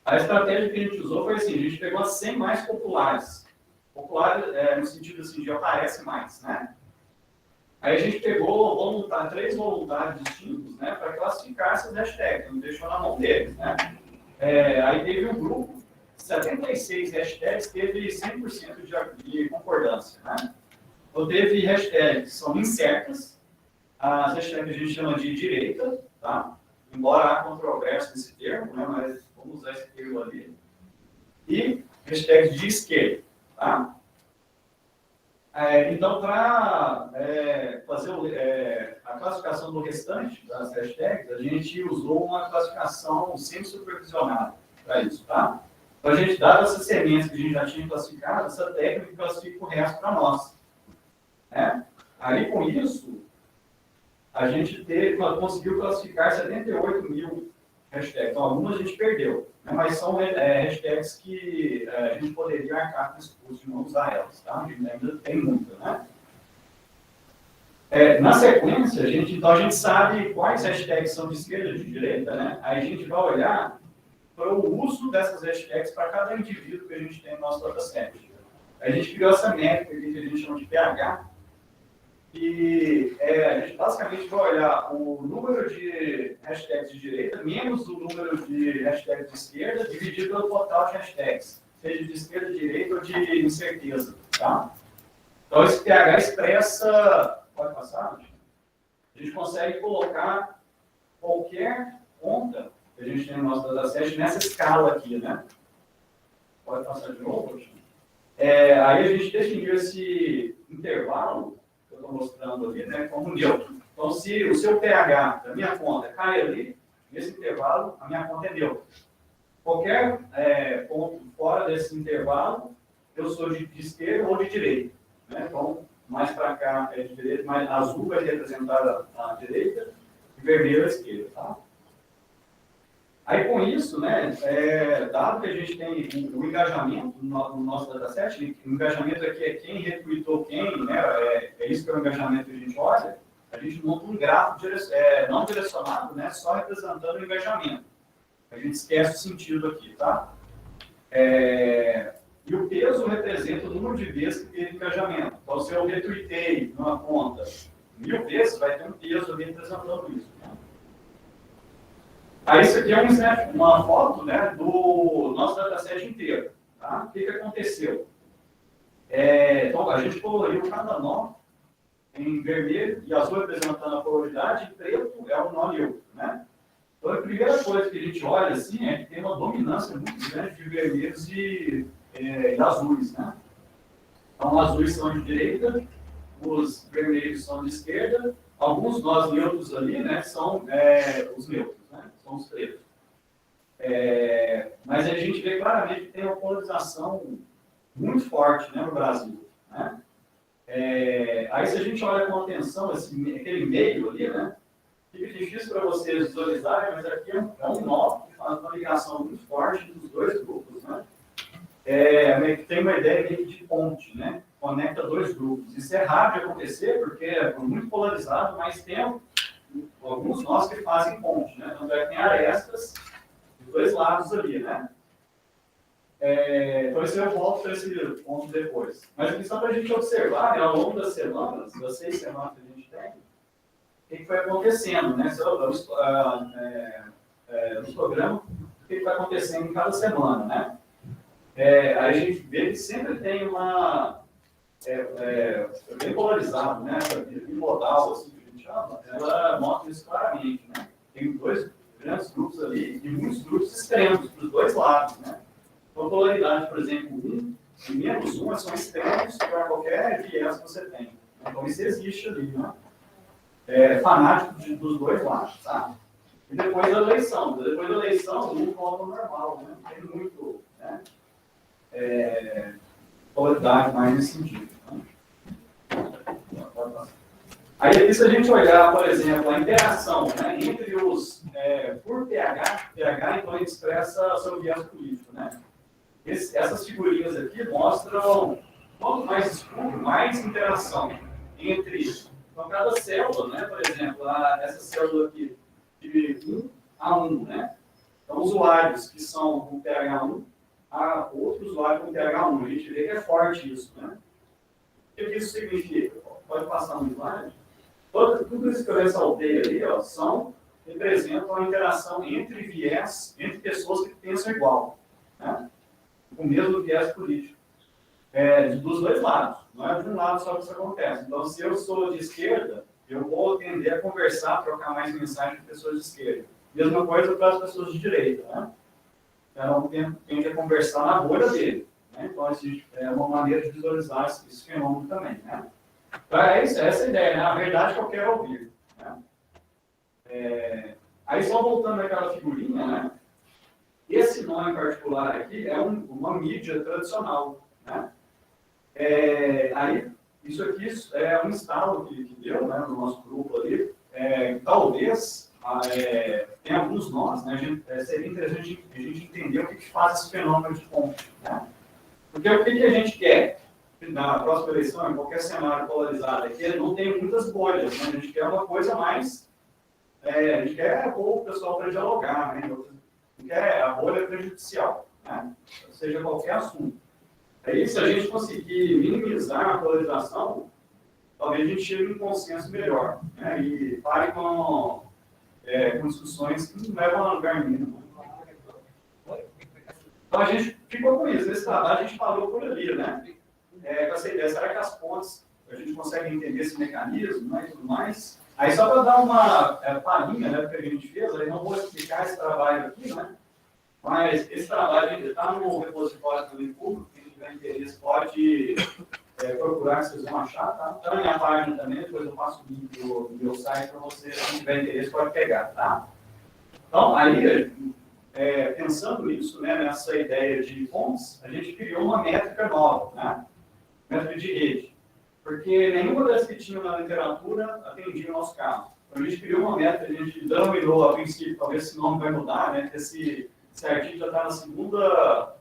A estratégia que a gente usou foi assim, a gente pegou as 100 mais populares. Populares no sentido assim, de aparece mais, né? Aí a gente pegou 3 voluntários distintos, né, para classificar essas hashtags, não deixou na mão deles, né? Aí teve um grupo, 76 hashtags, teve 100% de concordância, né? Então teve hashtags que são incertas, as hashtags que a gente chama de direita, tá? Embora há controvérsia nesse termo, né, mas vamos usar esse termo ali. E hashtags de esquerda, tá? Então, para fazer a classificação do restante das hashtags, a gente usou uma classificação semi-supervisionada para isso, tá? Então, a gente, dadas essas sementes que a gente já tinha classificado, essa técnica classifica o resto para nós. Né? Aí, com isso, a gente conseguiu classificar 78 mil hashtags. Então, algumas a gente perdeu, né? Mas são hashtags que a gente poderia arcar com esse custo de não usar elas, tá? A gente ainda tem muita, né? Na sequência, então a gente sabe quais hashtags são de esquerda e de direita, né? Aí a gente vai olhar para o uso dessas hashtags para cada indivíduo que a gente tem no nosso dataset. A gente criou essa métrica aqui que a gente chama de pH, e a gente basicamente vai olhar o número de hashtags de direita menos o número de hashtags de esquerda dividido pelo total de hashtags, seja de esquerda, de direita ou de incerteza. Tá? Então, esse pH expressa... Pode passar? A gente consegue colocar qualquer conta que a gente tem no nosso dataset nessa escala aqui, né? Pode passar de novo? Aí a gente definiu esse intervalo que eu estou mostrando ali, né, como neutro. Então, se o seu pH da minha conta cai ali, nesse intervalo, a minha conta é neutra. Qualquer ponto fora desse intervalo, eu sou de esquerda ou de direita. Né? Então, mais para cá é de direita, mais azul vai representar a direita e vermelho a esquerda. Tá? Aí, com isso, né, dado que a gente tem o engajamento no nosso dataset, o engajamento aqui é quem retweetou quem, né, é isso que é o engajamento que a gente olha, a gente monta um gráfico não direcionado, né, só representando o engajamento. A gente esquece o sentido aqui, tá? E o peso representa o número de vezes que teve engajamento. Então, se eu retweetei numa conta 1000 vezes, vai ter um peso ali representando isso. Né? Aí, isso aqui é uma foto, né, do nosso dataset inteiro. Tá? O que aconteceu? Então, a gente coloriu cada nó em vermelho e azul representando a polaridade, e preto é o nó neutro. Né? Então, a primeira coisa que a gente olha assim, é que tem uma dominância muito grande de vermelhos e azuis. Né? Então, os azuis são de direita, os vermelhos são de esquerda, alguns nós neutros ali, né, são os neutros, né, são os pretos. Mas a gente vê claramente que tem uma polarização muito forte, né, no Brasil. Né? Aí, se a gente olha com atenção aquele meio ali, né, fica difícil para vocês visualizarem, mas aqui é um nó que faz uma ligação muito forte dos dois grupos. Né? Tem uma ideia de ponte, né? Conecta dois grupos. Isso é raro de acontecer, porque é muito polarizado, mas tem alguns nós que fazem ponte, né? Então, tem arestas dos dois lados ali, né? Então, isso eu volto para esse ponto depois. Mas aqui só para a gente observar, né, ao longo das semanas, das 6 semanas que a gente tem, o que foi acontecendo, né? No programa, o que vai acontecendo em cada semana, né? A gente vê que sempre tem bem polarizado, né? Bimodal, assim que a gente chama, ela mostra isso claramente, né? Tem dois grandes grupos ali e muitos grupos extremos dos dois lados, né? Então, polaridade, por exemplo, 1 e menos 1 são extremos para qualquer viés que você tem. Então, isso existe ali, né? Fanático dos dois lados, tá? E depois da eleição. Depois da eleição, um volta ao normal, né? Tem muito, né? Polaridade mais nesse sentido. Né? Aí aqui, se a gente olhar, por exemplo, a interação, né, entre os, por pH então ele expressa seu viés político, né? Essas figurinhas aqui mostram, quanto mais escuro, mais interação entre, então, cada célula, né, por exemplo, essa célula aqui, de 1 a 1, né? Então, usuários que são com pH 1, a outro usuário com pH 1. A gente vê que é forte isso, né? O que isso significa? Pode passar no slide. Tudo isso que eu ressaltei ali, ó, representam a interação entre viés, entre pessoas que pensam igual, né? Com o mesmo viés político. Dos dois lados, não é de um lado só que isso acontece. Então, se eu sou de esquerda, eu vou tender a conversar, trocar mais mensagens com pessoas de esquerda. Mesma coisa para as pessoas de direita, né? Então, tende a conversar na bolha dele, né? Então, é uma maneira de visualizar esse fenômeno também, né? Então, essa é a ideia, né? A verdade que eu quero ouvir, né? Aí, só voltando àquela figurinha, né? Esse nome em particular aqui é uma mídia tradicional, né? Aí, isso aqui é um estalo que deu, né, no nosso grupo ali. Talvez tenha alguns nós, né? Seria interessante a gente entender o que faz esse fenômeno de ponte, né? Porque o que a gente quer na próxima eleição, em qualquer cenário polarizado, é que não tem muitas bolhas, né? A gente quer uma coisa mais. A gente quer pôr o pessoal para dialogar, né? Que é a bolha prejudicial, né? Seja qualquer assunto. Aí, se a gente conseguir minimizar a polarização, talvez a gente chegue a um consenso melhor, né? E pare com discussões que não levam a lugar nenhum. Então, a gente ficou com isso. Nesse trabalho, a gente parou por ali, né? Com essa ideia, será que as pontes, a gente consegue entender esse mecanismo, né, e tudo mais? Aí, só para dar uma palhinha, né, do que a gente fez, aí não vou explicar esse trabalho aqui, né? Mas esse trabalho ainda está no repositório do link público, quem tiver interesse pode procurar, que vocês vão achar, tá? Está na minha página também, depois eu passo o link do meu site para você, quem tiver interesse, pode pegar, tá? Então, aí, pensando nisso, né, nessa ideia de pontes, a gente criou uma métrica nova, né? Métrica de rede. Porque nenhuma das que tinham na literatura atendia o nosso caso. Então, a gente criou uma métrica, a gente denominou a princípio, talvez esse nome vai mudar, né? Esse artigo já está na segunda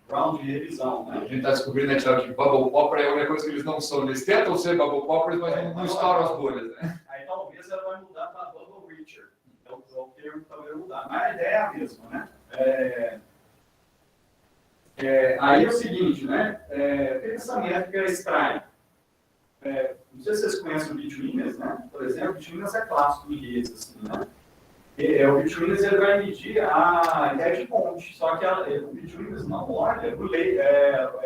round de revisão, né? A gente está descobrindo, né, que Bubble Popper é uma coisa que eles não são. Eles tentam ser Bubble Poppers, mas não estouram as bolhas, né? Aí talvez ela vai mudar para Bubble Reacher. Então, o termo talvez vai mudar. Mas a ideia é a mesma, né? Aí é o seguinte, né? O que essa métrica extrai? Não sei se vocês conhecem o Bitwinners, né? Por exemplo, o Bitwinners é clássico em redes, assim, né? O Bitwinners ele vai medir a ideia de ponte, só que o Bitwinners não olha o label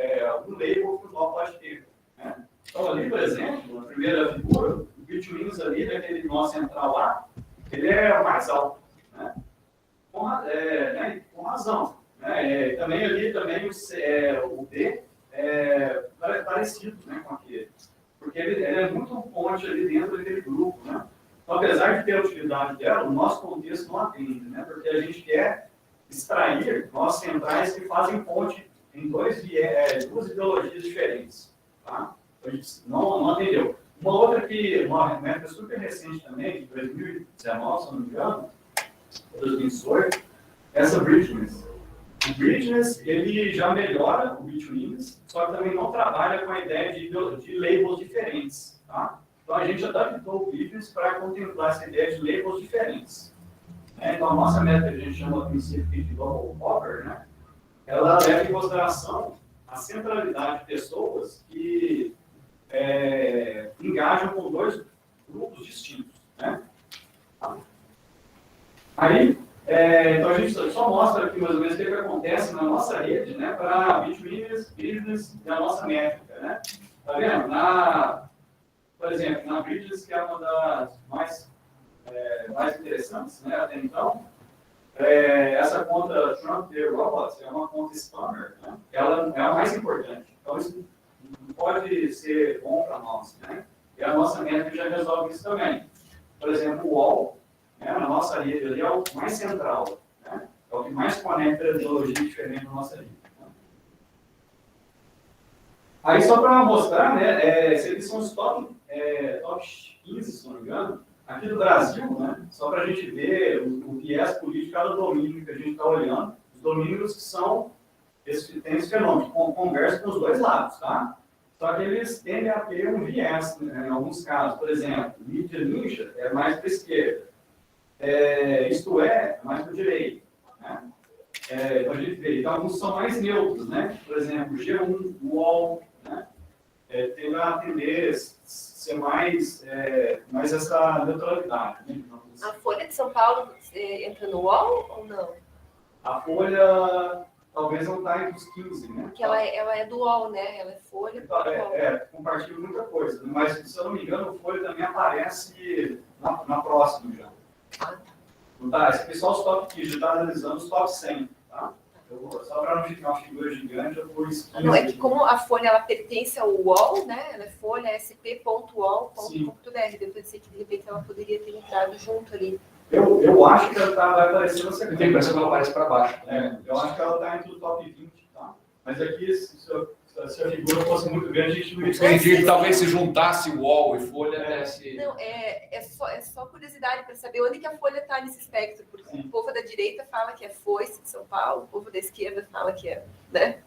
que o nó pode ter, né? Então, ali, por exemplo, na primeira figura, o Bitwinners ali, daquele nó central lá, ele é o mais alto, né? Com razão. Né? Também ali, o D é parecido, né, com aquele, porque ele é muito ponte ali dentro daquele grupo, né? Então, apesar de ter a utilidade dela, o nosso contexto não atende, né? Porque a gente quer extrair nós centrais que fazem ponte em duas ideologias diferentes, tá? A gente não atendeu. Uma outra uma métrica super recente também, de 2019, se não me engano, 2018, essa Bridgman. O Bridgman, ele já melhora o Bitwinners, só que também não trabalha com a ideia de labels diferentes, tá? Então, a gente adaptou o Bridgman para contemplar essa ideia de labels diferentes. Então, a nossa métrica, que a gente chama a princípio de Bubble Popper, né? Ela leva em consideração a centralidade de pessoas que engajam com dois grupos distintos, né? Aí, então a gente só mostra aqui mais ou menos o que acontece na nossa rede, né, para Bitwinners, Business e a nossa métrica, né? Tá vendo? Por exemplo, na Bridges, que é uma das mais interessantes, né, até então, essa conta Trump the Robots é uma conta spammer, né? Ela é a mais importante. Então, isso não pode ser bom para nós, né? E a nossa métrica já resolve isso também. Por exemplo, o UOL, né, na nossa rede ali, é o mais central, né? É o que mais conecta as ideologias diferentes na nossa rede. Né? Aí, só para mostrar, né, esses são os top top 15, se não me engano, aqui do Brasil, né? Só para a gente ver o viés político de cada domínio que a gente está olhando, os domínios que são, tem esse fenômeno, conversa com os dois lados, tá? Só que eles tendem a ter um viés, né, em alguns casos. Por exemplo, mídia ninja é mais para a esquerda. Isto é mais para a direita. Né? A gente vê. Então, alguns são mais neutros. Né? Por exemplo, G1, UOL, né? Tem a tender a ser mais essa neutralidade. Né? A Folha de São Paulo entra no UOL ou não? A Folha... Talvez não está entre os 15, né? Porque ela é do UOL, né? Ela é Folha do UOL. Compartilha muita coisa. Mas, se eu não me engano, o Folha também aparece na próxima já. Tá, esse aqui é só os top 15, já está analisando os top 100, tá? Só para não ficar uma figura gigante, eu vou esquecer. Não, é que como a Folha ela pertence ao UOL, né? Ela é folha.uol.br. Depois eu sei que de repente ela poderia ter entrado junto ali. Eu acho que ela vai aparecer na sequência. Eu tenho a impressão que ela aparece para baixo. Eu acho que ela está entre o top 20, tá? Mas aqui, se a figura fosse muito grande, a gente não ia... Entendi, talvez se juntasse o UOL e Folha, desse... Não, é só curiosidade para saber onde que a Folha está nesse espectro, porque o povo da direita fala que é Foice de São Paulo, o povo da esquerda fala que é, né?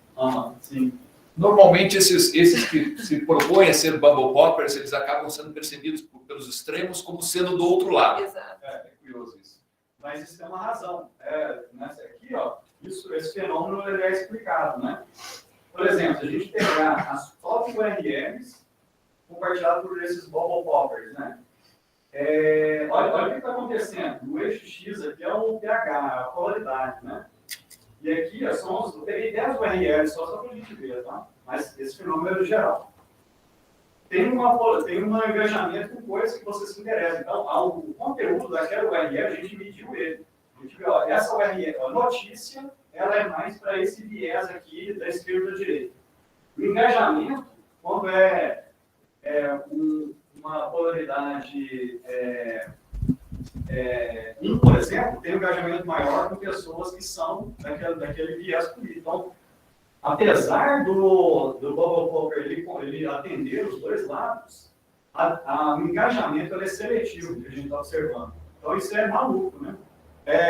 Sim. Normalmente, esses que se propõem a ser bubble poppers, eles acabam sendo percebidos pelos extremos como sendo do outro lado. Exato. É curioso isso. Mas isso tem uma razão. Aqui, ó, esse fenômeno ele é explicado, né? Por exemplo, se a gente pegar as top URLs compartilhadas por esses bubble poppers, né? Olha o que está acontecendo. O eixo X aqui é o pH, a polaridade, né? E aqui, ó, eu peguei 10 URLs só para a gente ver, tá? Mas esse fenômeno é geral. Tem um engajamento com coisas que você se interessa. Então, o conteúdo daquela URL, a gente mediu ele. A gente viu, ó, essa URL, a notícia, ela é mais para esse viés aqui da esquerda e da direita. O engajamento, quando uma polaridade por exemplo, tem um engajamento maior com pessoas que são daquele viés político. Então, apesar do bubble popper ele atender os dois lados, o engajamento é seletivo, que a gente está observando. Então, isso é maluco, né?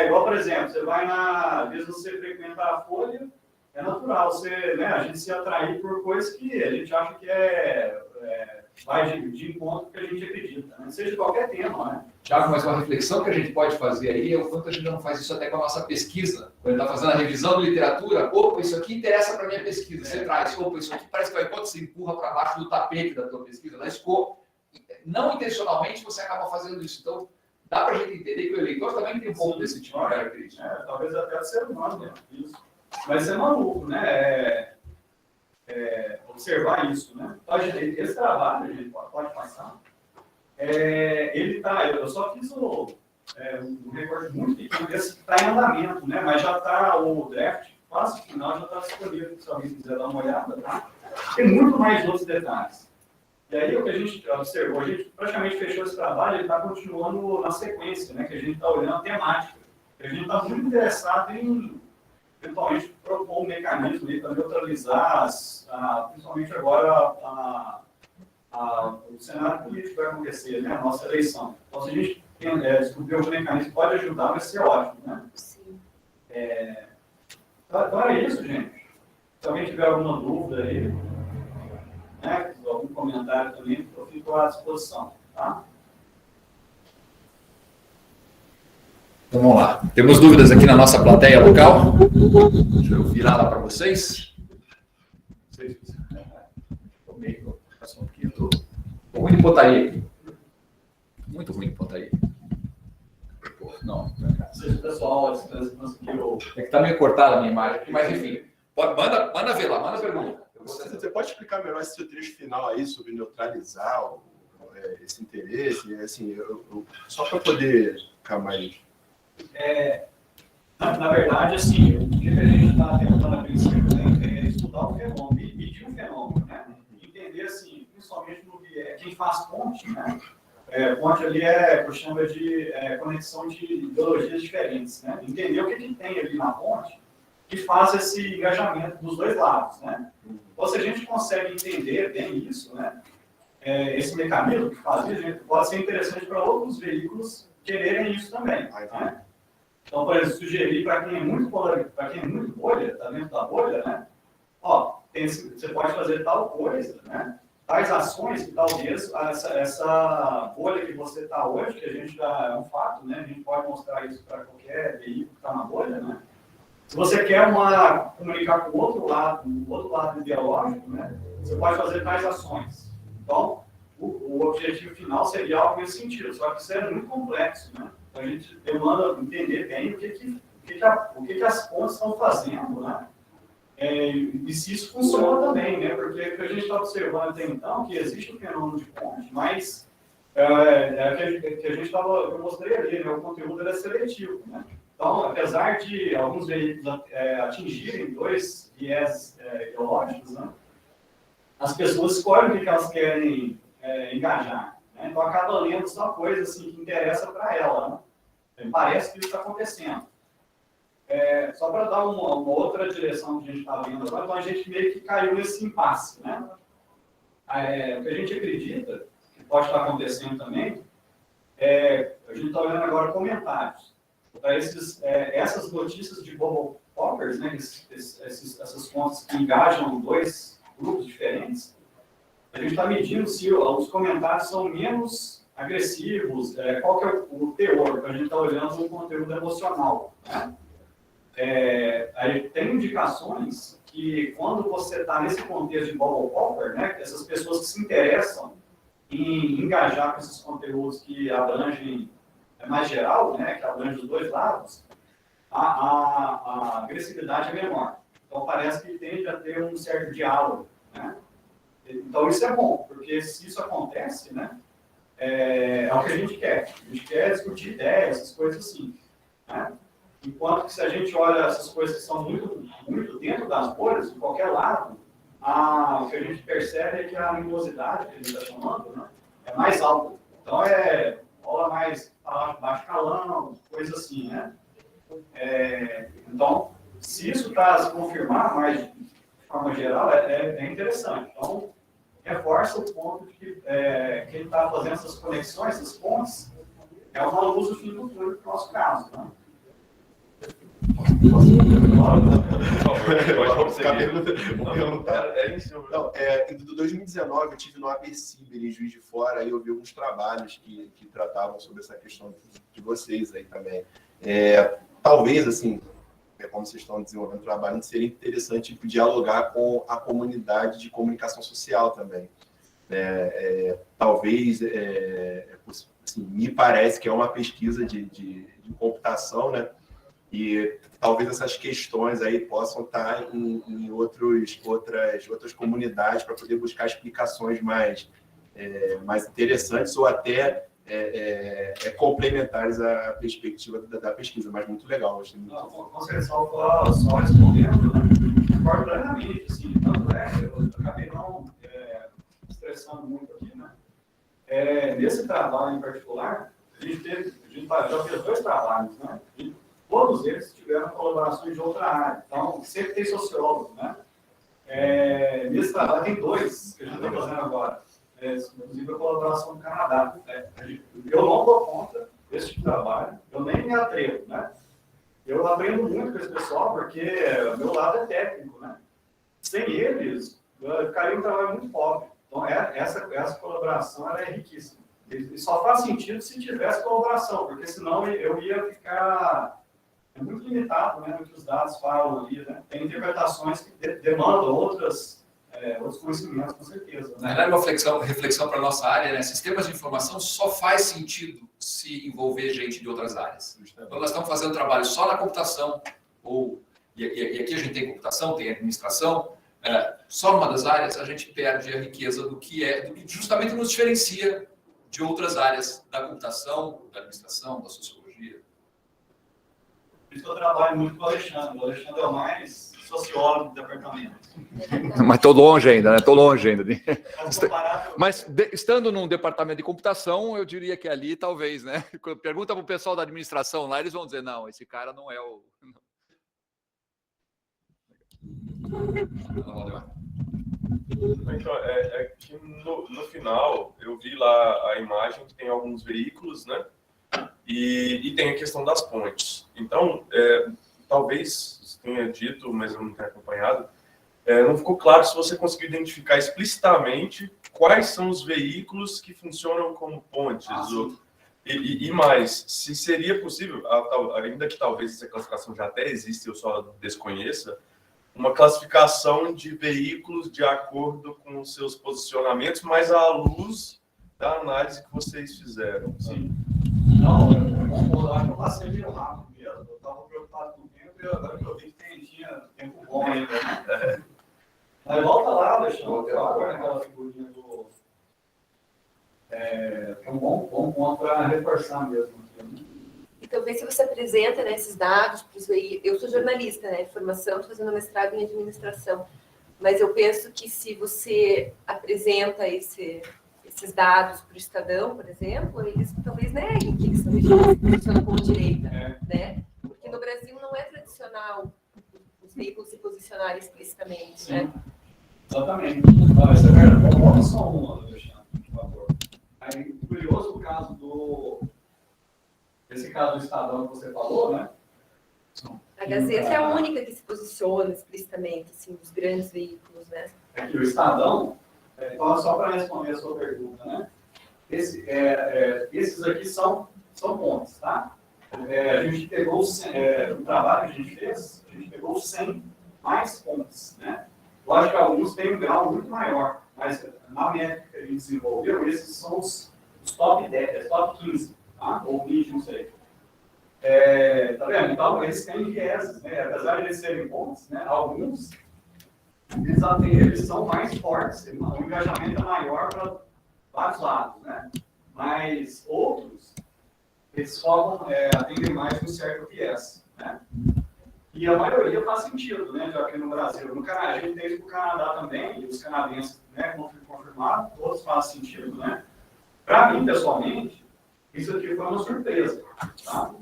Igual, por exemplo, às vezes você frequenta a Folha, é natural a gente se atrair por coisas que a gente acha que vai de encontro que a gente acredita, né? Seja qualquer tema, né? Tiago, mas uma reflexão que a gente pode fazer aí é o quanto a gente não faz isso até com a nossa pesquisa. Quando está fazendo a revisão de literatura, opa, isso aqui interessa para a minha pesquisa. Você traz, opa, isso aqui parece que vai quando você empurra para baixo do tapete da tua pesquisa. Mas não intencionalmente você acaba fazendo isso. Então, dá para a gente entender que o eleitor também tem um pouco desse tipo de característica. Talvez até o ser humano, né? Isso. Mas é maluco, né? Observar isso, né? Esse trabalho, a gente pode passar. Eu só fiz um recorte muito pequeno desse que está em andamento, né? Mas já está o draft, quase final, já está disponível, se alguém quiser dar uma olhada, tá? Tem muito mais outros detalhes. E aí, o que a gente observou, a gente praticamente fechou esse trabalho, ele está continuando na sequência, né? Que a gente está olhando a temática. A gente está muito interessado em, eventualmente, propor um mecanismo para neutralizar, principalmente agora, o cenário político que vai acontecer, né? A nossa eleição. Então, se a gente descobrir um mecanismo que pode ajudar, vai ser ótimo, né? Sim. Então, é isso, gente. Se alguém tiver alguma dúvida aí, né? Algum comentário também, eu fico à disposição, tá? Então, vamos lá. Temos dúvidas aqui na nossa plateia local? Deixa eu virar lá para vocês. Estou ruim de pontaria aqui. Muito ruim de pontaria. Não. Seja pessoal, é que está meio cortada a minha imagem aqui, mas enfim. Manda ver lá, manda pergunta. Você pode explicar melhor esse seu trecho final aí sobre neutralizar esse interesse? Assim, só para poder ficar mais... Na verdade, assim, o que a gente está tentando a princípio, né, é estudar o fenômeno, medir o fenômeno, né? Entender, assim, principalmente no que quem faz ponte, né? Ponte ali eu chamo de conexão de ideologias diferentes, né? Entender o que tem ali na ponte que faz esse engajamento dos dois lados, né? Então, se a gente consegue entender bem isso, né? esse mecanismo que fazia, gente, pode ser interessante para outros veículos quererem isso também. Né? Então, por exemplo, sugerir para quem é muito bolha, está dentro da bolha, né? Ó, você pode fazer tal coisa, né? Tais ações que talvez essa bolha que você está hoje, que a gente já é um fato, né? A gente pode mostrar isso para qualquer veículo que está na bolha, né? Se você quer comunicar com o outro lado ideológico, né? Você pode fazer tais ações. Então, o objetivo final seria algo nesse sentido, só que isso é muito complexo, né? Então, a gente demanda entender bem o que as pontes estão fazendo, né? E se isso funciona também, né? Porque o que a gente está observando até então, que existe o fenômeno de ponte, mas eu mostrei ali, né? O conteúdo é seletivo, né? Então, apesar de alguns veículos atingirem dois viés ideológicos, né? As pessoas escolhem o que elas querem engajar, né? Então, acaba lendo só coisa assim, que interessa para ela, né? Parece que isso está acontecendo. Só para dar uma outra direção que a gente está vendo agora, então a gente meio que caiu nesse impasse, né? O que a gente acredita que pode estar acontecendo também a gente está olhando agora comentários para essas notícias de bubble poppers, né? Essas fontes que engajam dois grupos diferentes. A gente está medindo se os comentários são menos agressivos, qual que é o teor, a gente está olhando o conteúdo emocional, né? Aí tem indicações que quando você está nesse contexto de bubble popper, né, essas pessoas que se interessam em engajar com esses conteúdos que abrangem mais geral, né, que abrangem os dois lados, a agressividade é menor. Então parece que tende a ter um certo diálogo, né? Então isso é bom, porque se isso acontece, né, é o que a gente quer. A gente quer discutir ideias, essas coisas assim, né? Enquanto que se a gente olha essas coisas que são muito, muito dentro das bolhas, de qualquer lado, o que a gente percebe é que a animosidade que a gente está chamando, né, é mais alta. Então rola mais baixo calão, coisa assim, né? Então, se isso está a se confirmar, mas de forma geral, é interessante. Então, reforça o ponto de que quem está fazendo essas conexões, essas pontes, é uma luz do fim do túnel, no nosso caso, né? Em 2019 eu tive no ABCIBER em Juiz de Fora e eu vi alguns trabalhos que tratavam sobre essa questão de vocês aí também. Talvez, assim, como vocês estão desenvolvendo trabalho, seria interessante dialogar com a comunidade de comunicação social também. Talvez, assim, me parece que é uma pesquisa de computação, né? E talvez essas questões aí possam estar em outras comunidades para poder buscar explicações mais interessantes ou até complementares à perspectiva da pesquisa, mas muito legal. Com certeza, só respondendo, né? Concordo plenamente, assim, tanto eu acabei não estressando muito aqui, né? Nesse trabalho em particular, a gente já fez 2 trabalhos, né? E todos eles tiveram colaborações de outra área. Então, sempre tem sociólogo, né? Nesse trabalho tem 2 que a gente está fazendo agora. Inclusive a colaboração do Canadá. Eu não dou conta desse tipo de trabalho, eu nem me atrevo, né? Eu aprendo muito com esse pessoal, porque o meu lado é técnico, né? Sem eles, ficaria um trabalho muito pobre. Então, essa colaboração ela é riquíssima. E só faz sentido se tivesse colaboração, porque senão eu ia ficar muito limitado, né, no que os dados falam ali, né? Tem interpretações que demandam outros conhecimentos, com certeza. Né? Na verdade, uma reflexão para a nossa área, né? Sistemas de informação só faz sentido se envolver gente de outras áreas. Então, nós estamos fazendo trabalho só na computação, e aqui a gente tem computação, tem administração, só numa das áreas a gente perde a riqueza do que justamente nos diferencia de outras áreas da computação, da administração, da sociologia. Por isso que eu trabalho muito com o Alexandre. O Alexandre é o mais sociólogo do departamento. Mas estou longe ainda, né? Estou longe ainda. Mas estando num departamento de computação, eu diria que ali talvez, né? Pergunta para o pessoal da administração lá, eles vão dizer, não, esse cara não é o... Então, é que no final, eu vi lá a imagem que tem alguns veículos, né? E tem a questão das pontes. Então, talvez tenha dito, mas eu não tenho acompanhado, não ficou claro se você conseguiu identificar explicitamente quais são os veículos que funcionam como pontes. E mais, se seria possível, ainda que talvez essa classificação já até exista, eu só desconheça, uma classificação de veículos de acordo com os seus posicionamentos, mas à luz da análise que vocês fizeram. Sim. Não, eu acho que eu passei meio rápido mesmo. Eu estava preocupado com o tempo e agora que eu vi que tinha tempo bom ainda. Né? Mas volta lá, Alexandre. Aquela figurinha do... É um bom ponto para reforçar mesmo. E talvez se você apresenta, né, esses dados para os veículos... Eu sou jornalista, né, de formação, estou fazendo mestrado em administração. Mas eu penso que se você apresenta esses dados para o Estadão, por exemplo, eles talvez neguem que eles são veículos que funcionam como direita. Né? Porque no Brasil não é tradicional os veículos se posicionarem explicitamente. Sim. Né? Exatamente. Essa é verdade. Vamos só uma, Alexandre, por favor. Aí, curioso o caso esse caso do Estadão que você falou, né? A Gazeta é a única que se posiciona explicitamente, assim, dos grandes veículos, né? É que o Estadão, então, só para responder a sua pergunta, né? Esses aqui são pontes, tá? A gente pegou o trabalho que a gente fez, a gente pegou 100 mais pontes, né? Lógico que alguns têm um grau muito maior, mas na métrica que a gente desenvolveu, esses são os top 10, top 15, tá? Ou 20, não sei. Tá vendo? Então, eles têm vieses, né? Apesar de eles serem pontes, né? Alguns, eles são mais fortes, o engajamento é maior para vários lados, né? Mas outros, eles focam, atendem mais um certo viés, né? E a maioria faz sentido, né? Já que no Brasil, no Canadá, a gente tem o Canadá também, e os canadenses, né, confirmaram, todos fazem sentido, né? Para mim, pessoalmente, isso aqui foi uma surpresa, tá?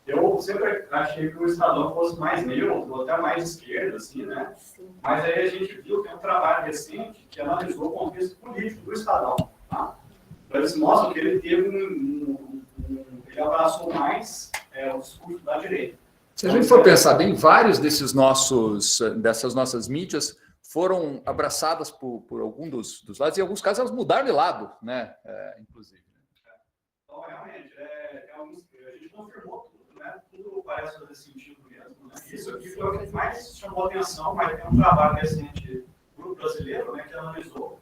Eu sempre achei que o Estadão fosse mais neutro, ou até mais esquerda, assim, né? Sim. Mas aí a gente viu que tem um trabalho recente que analisou o contexto político do Estadão, tá? Então, eles mostram que ele teve ele abraçou mais o discurso da direita. Se a gente for pensar bem, vários dessas nossas mídias foram abraçadas por algum dos lados, e em alguns casos elas mudaram de lado, né? Inclusive. Então, realmente, a gente confirmou tudo, né? Tudo parece fazer sentido mesmo, né? Isso aqui foi o que mais chamou a atenção, mas tem um trabalho recente do Grupo Brasileiro, né, que analisou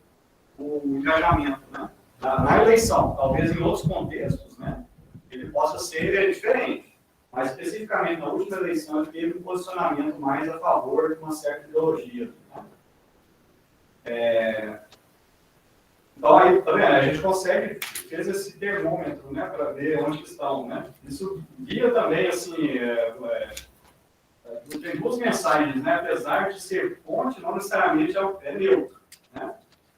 o engajamento, né? Na eleição. Talvez em outros contextos, né, ele possa ser diferente. Mas, especificamente, na última eleição, ele teve um posicionamento mais a favor de uma certa ideologia. Né? Então, aí, tá vendo? A gente fez esse termômetro, né, para ver onde que estão. Né? Isso guia também, assim, tem duas mensagens, né? Apesar de ser ponte, não necessariamente é neutro. Né?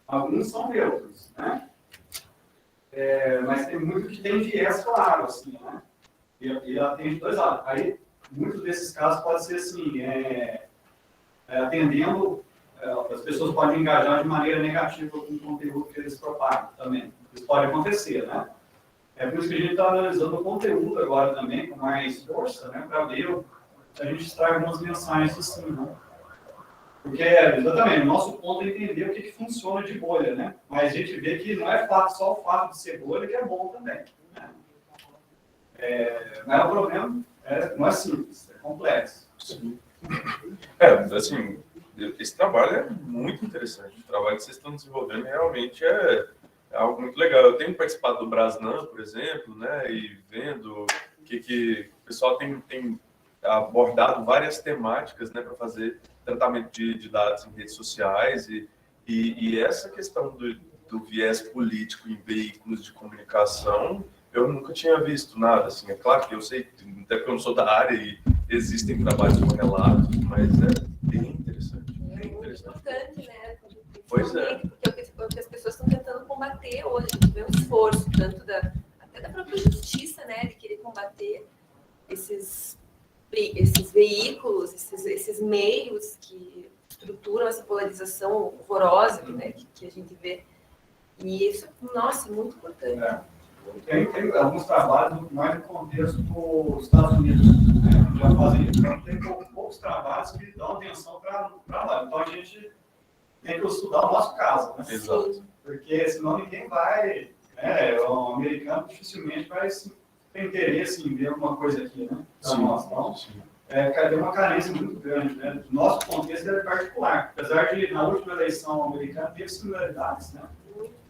Alguns são neutros, né? Mas tem muito que tem viés claro, assim, né? E atende dois lados. Aí, muitos desses casos pode ser assim, atendendo, as pessoas podem engajar de maneira negativa com o conteúdo que eles propagam também. Isso pode acontecer, né? É por isso que a gente está analisando o conteúdo agora também, com mais força, né? Para ver se a gente extrai algumas mensagens assim, né? Porque, exatamente, o nosso ponto é entender o que funciona de bolha, né? Mas a gente vê que não é só o fato de ser bolha que é bom também. Né? Mas o problema não é simples, é complexo. Assim, esse trabalho é muito interessante. O trabalho que vocês estão desenvolvendo realmente é algo muito legal. Eu tenho participado do Brasnan, por exemplo, né, e vendo que o pessoal tem abordado várias temáticas, né, para fazer tratamento de dados em redes sociais e essa questão do viés político em veículos de comunicação, eu nunca tinha visto nada, assim, é claro que eu sei, até porque eu não sou da área e existem trabalhos correlatos, mas é bem interessante. Bem interessante. Importante, né? Pois é. Porque o que as pessoas estão tentando combater hoje, a gente vê um esforço, tanto até da própria justiça, né, de querer combater esses veículos, esses meios que estruturam misturam essa polarização horrorosa, né, que a gente vê. E isso, nossa, é muito importante. Tem alguns trabalhos mais no contexto dos Estados Unidos, né, que já fazem isso. Então, tem poucos trabalhos que dão atenção para lá. Então, a gente tem que estudar o nosso caso, né? Exato. Porque senão ninguém vai, né, o americano dificilmente vai ter interesse em ver alguma coisa aqui, né? Então, cadê uma carência muito grande, né? O nosso contexto é particular. Apesar de, na última eleição americana, ter similaridades, né?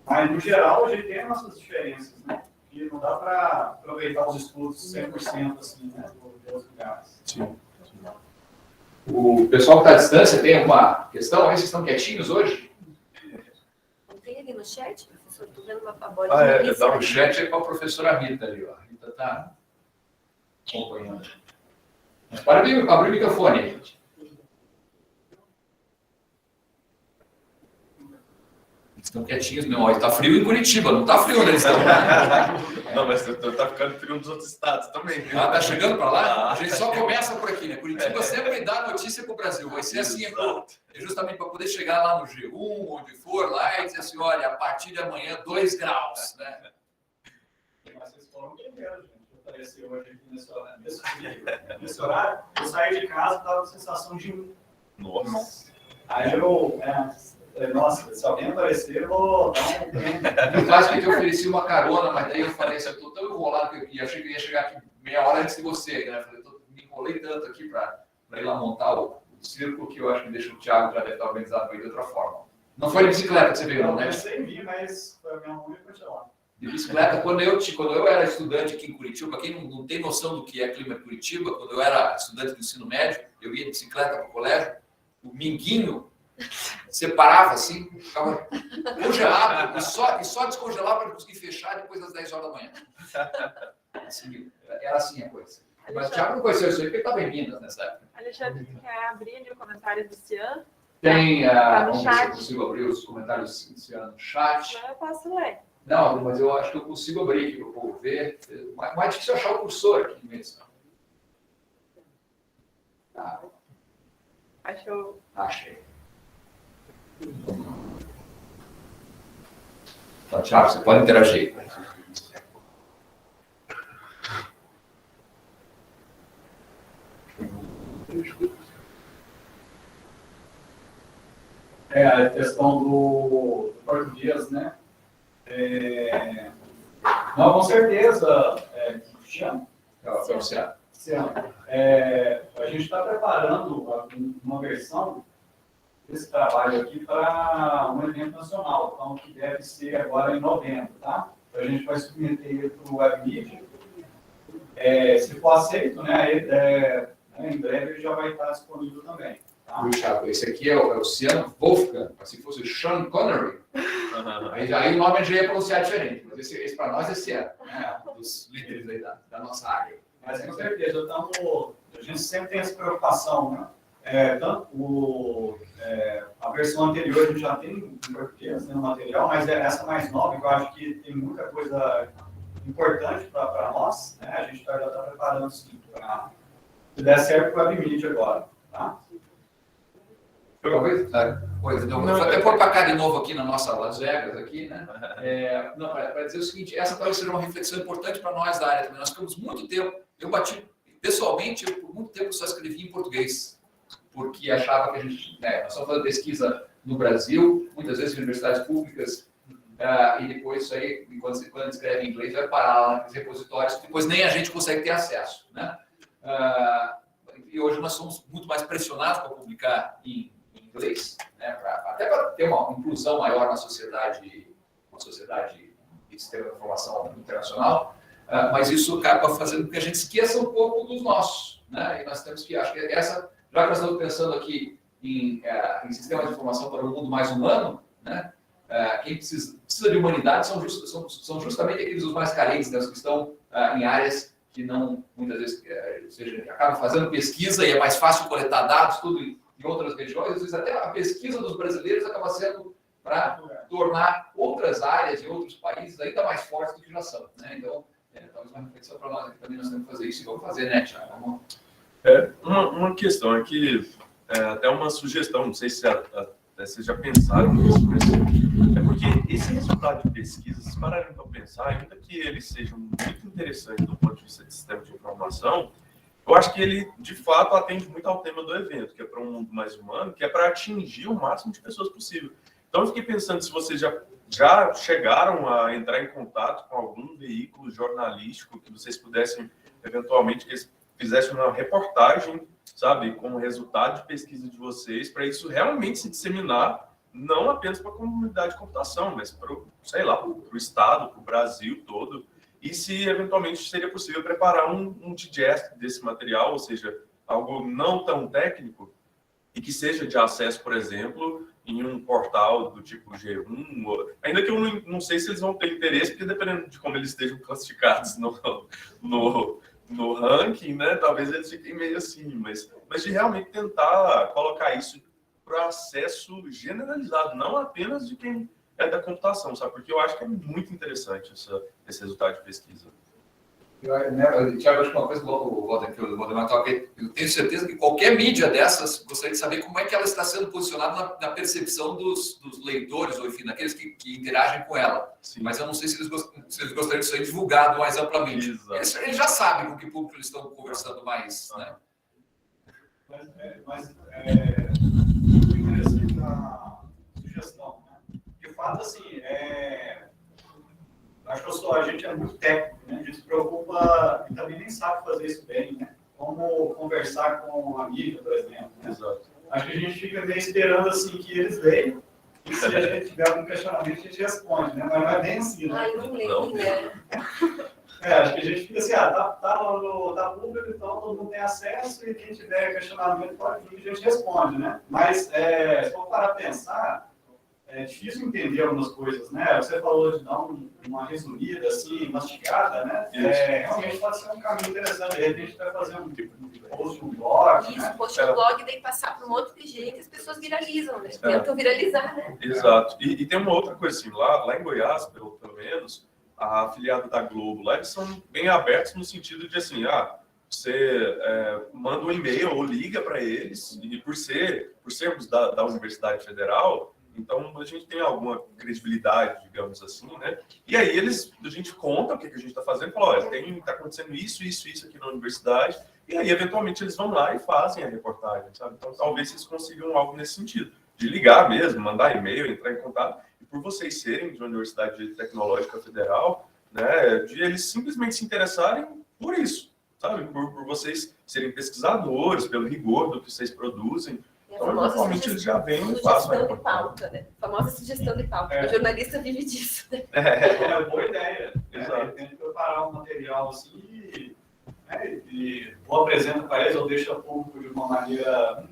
Mas, no geral, a gente tem nossas diferenças, né? E não dá para aproveitar os estudos 100% assim, né? Dos lugares. Sim. O pessoal que está à distância tem alguma questão? Vocês estão quietinhos hoje? Não tem ali no chat, professor? Estou vendo uma bolinha. O chat é com a professora Rita ali, ó. A Rita está acompanhando. Mas para abrir o microfone aí, gente. Estão quietinhos, não. Está frio em Curitiba, não está frio onde eles estão. Não, mas tá ficando frio nos outros estados também. Viu? Tá chegando para lá? A gente só começa por aqui, né? Curitiba sempre dá notícia para o Brasil. Vai ser assim, é justamente para poder chegar lá no G1, onde for lá, e dizer assim, olha, a partir de amanhã, 2 graus, né? Mas vocês foram primeiros, gente. Apareceu hoje aqui nesse horário. Eu saí de casa e estava com a sensação de 1. Nossa. Aí eu... nossa, se alguém aparecer, eu vou dar um tempo. No caso que eu ofereci uma carona, mas daí eu falei assim, eu estou tão enrolado que eu achei que ia chegar aqui meia hora antes de você, né? Eu falei, me enrolei tanto aqui para ir lá montar o círculo que eu acho que deixa o Thiago já deve estar organizado de outra forma. Não foi de bicicleta que você veio, não, né? Eu sei vir, mas foi a minha mãe que foi lá. De bicicleta, quando eu era estudante aqui em Curitiba, para quem não tem noção do que é clima em Curitiba, quando eu era estudante do ensino médio, eu ia de bicicleta para o colégio, o minguinho separava assim, ficava congelado, e só descongelava para conseguir fechar depois das 10 horas da manhã. Assim, era assim a coisa. Mas o Thiago não conheceu isso aí porque ele estava em Minas nessa época. Alexandre, quer abrir ali o comentário do Cian? Tem, Tá no vamos ver se eu chat. consigo abrir os comentários iniciando no chat. Não, eu posso ler. Não, mas eu acho que eu consigo abrir aqui para o povo ver. Mais difícil achar o cursor aqui mesmo. Tá, Achou? achei. Então, Thiago, você pode interagir. A questão do português, né? Não, com certeza, Cristiano. A gente está preparando uma versão desse trabalho aqui para um evento nacional, então, que deve ser agora em novembro, tá? A gente vai submeter ele para o WebMedia. Se for aceito, né, em breve ele já vai estar disponível também. Tá? Thiago, esse aqui é o Cian Wolfgang, se fosse Sean Connery, aí o nome já ia pronunciar diferente, mas esse para nós é Cian, né, um dos líderes aí da nossa área. Mas com certeza, a gente sempre tem essa preocupação, né? A versão anterior a gente já tem em português, né, no material, mas essa mais nova, que eu acho que tem muita coisa importante para nós, né? A gente já está preparando sim, para se der certo para o WebMedia agora, tá? Talvez, vou até pôr para cá de novo aqui na nossa Las Vegas, aqui, né? Para dizer o seguinte, essa talvez seja uma reflexão importante para nós da área também. Nós ficamos muito tempo, eu bati, pessoalmente, por muito tempo só escrevi em português, porque achava que a gente, nós estamos fazendo pesquisa no Brasil, muitas vezes em universidades públicas, e depois isso aí, quando escreve em inglês, vai parar lá nos repositórios, depois nem a gente consegue ter acesso, né? E hoje nós somos muito mais pressionados para publicar em inglês, né? Até para ter uma inclusão maior na sociedade, de sistema de informação internacional, mas isso acaba fazendo com que a gente esqueça um pouco dos nossos, né? E nós temos que, acho que já que nós estamos pensando aqui em sistemas de informação para um mundo mais humano, né? Quem precisa de humanidade são justamente aqueles os mais carentes, né? Os que estão em áreas que não, muitas vezes, ou seja, acabam fazendo pesquisa e é mais fácil coletar dados, tudo em outras regiões, às vezes até a pesquisa dos brasileiros acaba sendo para tornar outras áreas e outros países ainda mais fortes do que já são, né? Então, talvez uma reflexão para nós aqui também, nós temos que fazer isso e vamos fazer, né, Thiago? Uma questão é que até uma sugestão, não sei se vocês já pensaram nisso, mas é porque esse resultado de pesquisa, se pararem para pensar, ainda que ele seja muito interessante do ponto de vista de sistema de informação, eu acho que ele, de fato, atende muito ao tema do evento, que é para um mundo mais humano, que é para atingir o máximo de pessoas possível. Então, eu fiquei pensando se vocês já chegaram a entrar em contato com algum veículo jornalístico que vocês pudessem, eventualmente, que eles fizessem uma reportagem, sabe, como resultado de pesquisa de vocês, para isso realmente se disseminar, não apenas para a comunidade de computação, mas para, sei lá, para o Estado, para o Brasil todo, e se eventualmente seria possível preparar um digest desse material, ou seja, algo não tão técnico, e que seja de acesso, por exemplo, em um portal do tipo G1, ainda que eu não sei se eles vão ter interesse, porque dependendo de como eles estejam classificados no ranking, né, talvez eles fiquem meio assim, mas de realmente tentar colocar isso para acesso generalizado, não apenas de quem é da computação, sabe? Porque eu acho que é muito interessante esse resultado de pesquisa. Tiago, acho que uma coisa que o Valdemar toca, eu tenho certeza que qualquer mídia dessas gostaria de saber como é que ela está sendo posicionada na percepção dos leitores, ou enfim, daqueles que interagem com ela. Sim. Mas eu não sei se eles gostariam disso aí divulgado mais amplamente. Eles já sabem com que público eles estão conversando mais, né? Mas muito interessante a sugestão, né? De fato, assim, acho que a gente é muito técnico, né? A gente se preocupa e também nem sabe fazer isso bem, né? Como conversar com a mídia, por exemplo, né? Exato. Acho que a gente fica meio esperando, assim, que eles leiam e se a gente tiver algum questionamento, a gente responde, né? Mas não é bem assim, né? Ai, não leio, né? Acho que a gente fica assim, tá público, então todo mundo tem acesso e quem tiver questionamento pode vir e a gente responde, né? Mas, se for parar a pensar, é difícil entender algumas coisas, né? Você falou de dar uma resumida, assim, mastigada, né? Realmente pode ser um caminho interessante. De repente, a gente vai fazer um post no blog, isso, né? post no blog, daí passar para um monte de gente, as pessoas viralizam, né? Tentam viralizar, né? Exato. E tem uma outra coisa assim, lá em Goiás, pelo menos, a afiliada da Globo, lá eles são bem abertos no sentido de assim, você manda um e-mail ou liga para eles, e por sermos da Universidade Federal, então a gente tem alguma credibilidade, digamos assim, né? E aí a gente conta o que a gente está fazendo, fala, olha, está acontecendo isso aqui na universidade, e aí eventualmente eles vão lá e fazem a reportagem, sabe? Então talvez vocês consigam algo nesse sentido, de ligar mesmo, mandar e-mail, entrar em contato, e por vocês serem de uma Universidade Tecnológica Federal, né, de eles simplesmente se interessarem por isso, sabe? Por vocês serem pesquisadores, pelo rigor do que vocês produzem. Então, normalmente eles já vêm e fazem. Sugestão de pauta, né? A famosa sugestão de pauta. O jornalista vive disso, né? É uma boa ideia. Exato. Tem que preparar um material assim e ou apresenta para eles ou deixa público de uma maneira...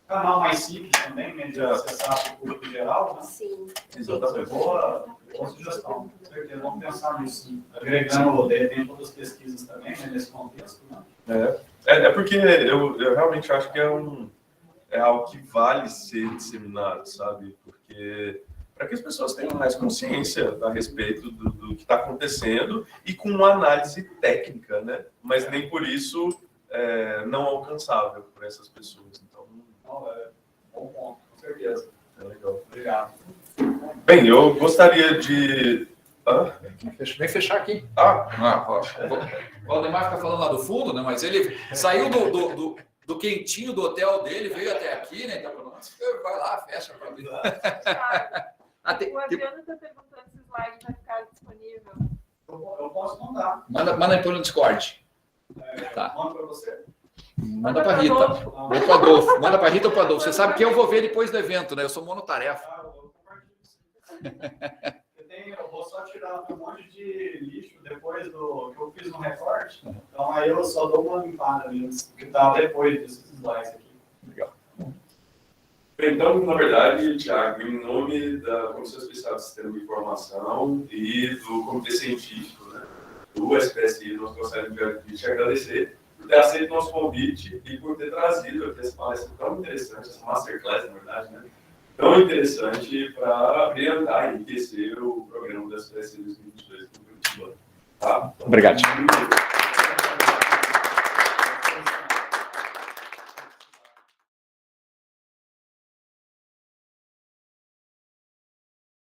canal mais simples também, né? De acessar para o público em geral, né? Sim. Exatamente. Boa sugestão. Com certeza. Vamos pensar nisso. Agregando, de repente, outras pesquisas também, né? Nesse contexto, né? É porque eu realmente acho que é algo que vale ser disseminado, sabe? Porque para que as pessoas tenham mais consciência a respeito do que está acontecendo e com uma análise técnica, né? Mas nem por isso não alcançável por essas pessoas. Então, bom ponto, com certeza. Legal. Obrigado. Bem, eu gostaria de... Vem fechar aqui. O Valdemar fica falando lá do fundo, né? Mas ele saiu do quentinho do hotel dele, veio até aqui, né? Então, vai lá, fecha para mim. O Adriano está perguntando se o slide vai ficar disponível. Eu posso mandar. Manda então no Discord. Tá. Manda para você? Manda para Rita. Ou para Adolfo. Manda para Rita ou para Adolfo. Você sabe que eu vou ver depois do evento, né? Eu sou monotarefa. Eu vou só tirar um monte de lixo depois do que eu fiz no recorte. Então aí eu só dou uma limpada mesmo, que tá depois desses slides aqui. Legal. Então, na verdade, Thiago, em nome da Comissão Especial de Sistema de Informação e do Comitê Científico, né, do SPSI, nós gostaríamos de te agradecer por ter aceito o nosso convite e por ter trazido aqui essa palestra tão interessante, essa masterclass, na verdade, né? Tão interessante para abrilhantar e enriquecer o programa da SPSI 2022. Tá? Obrigado.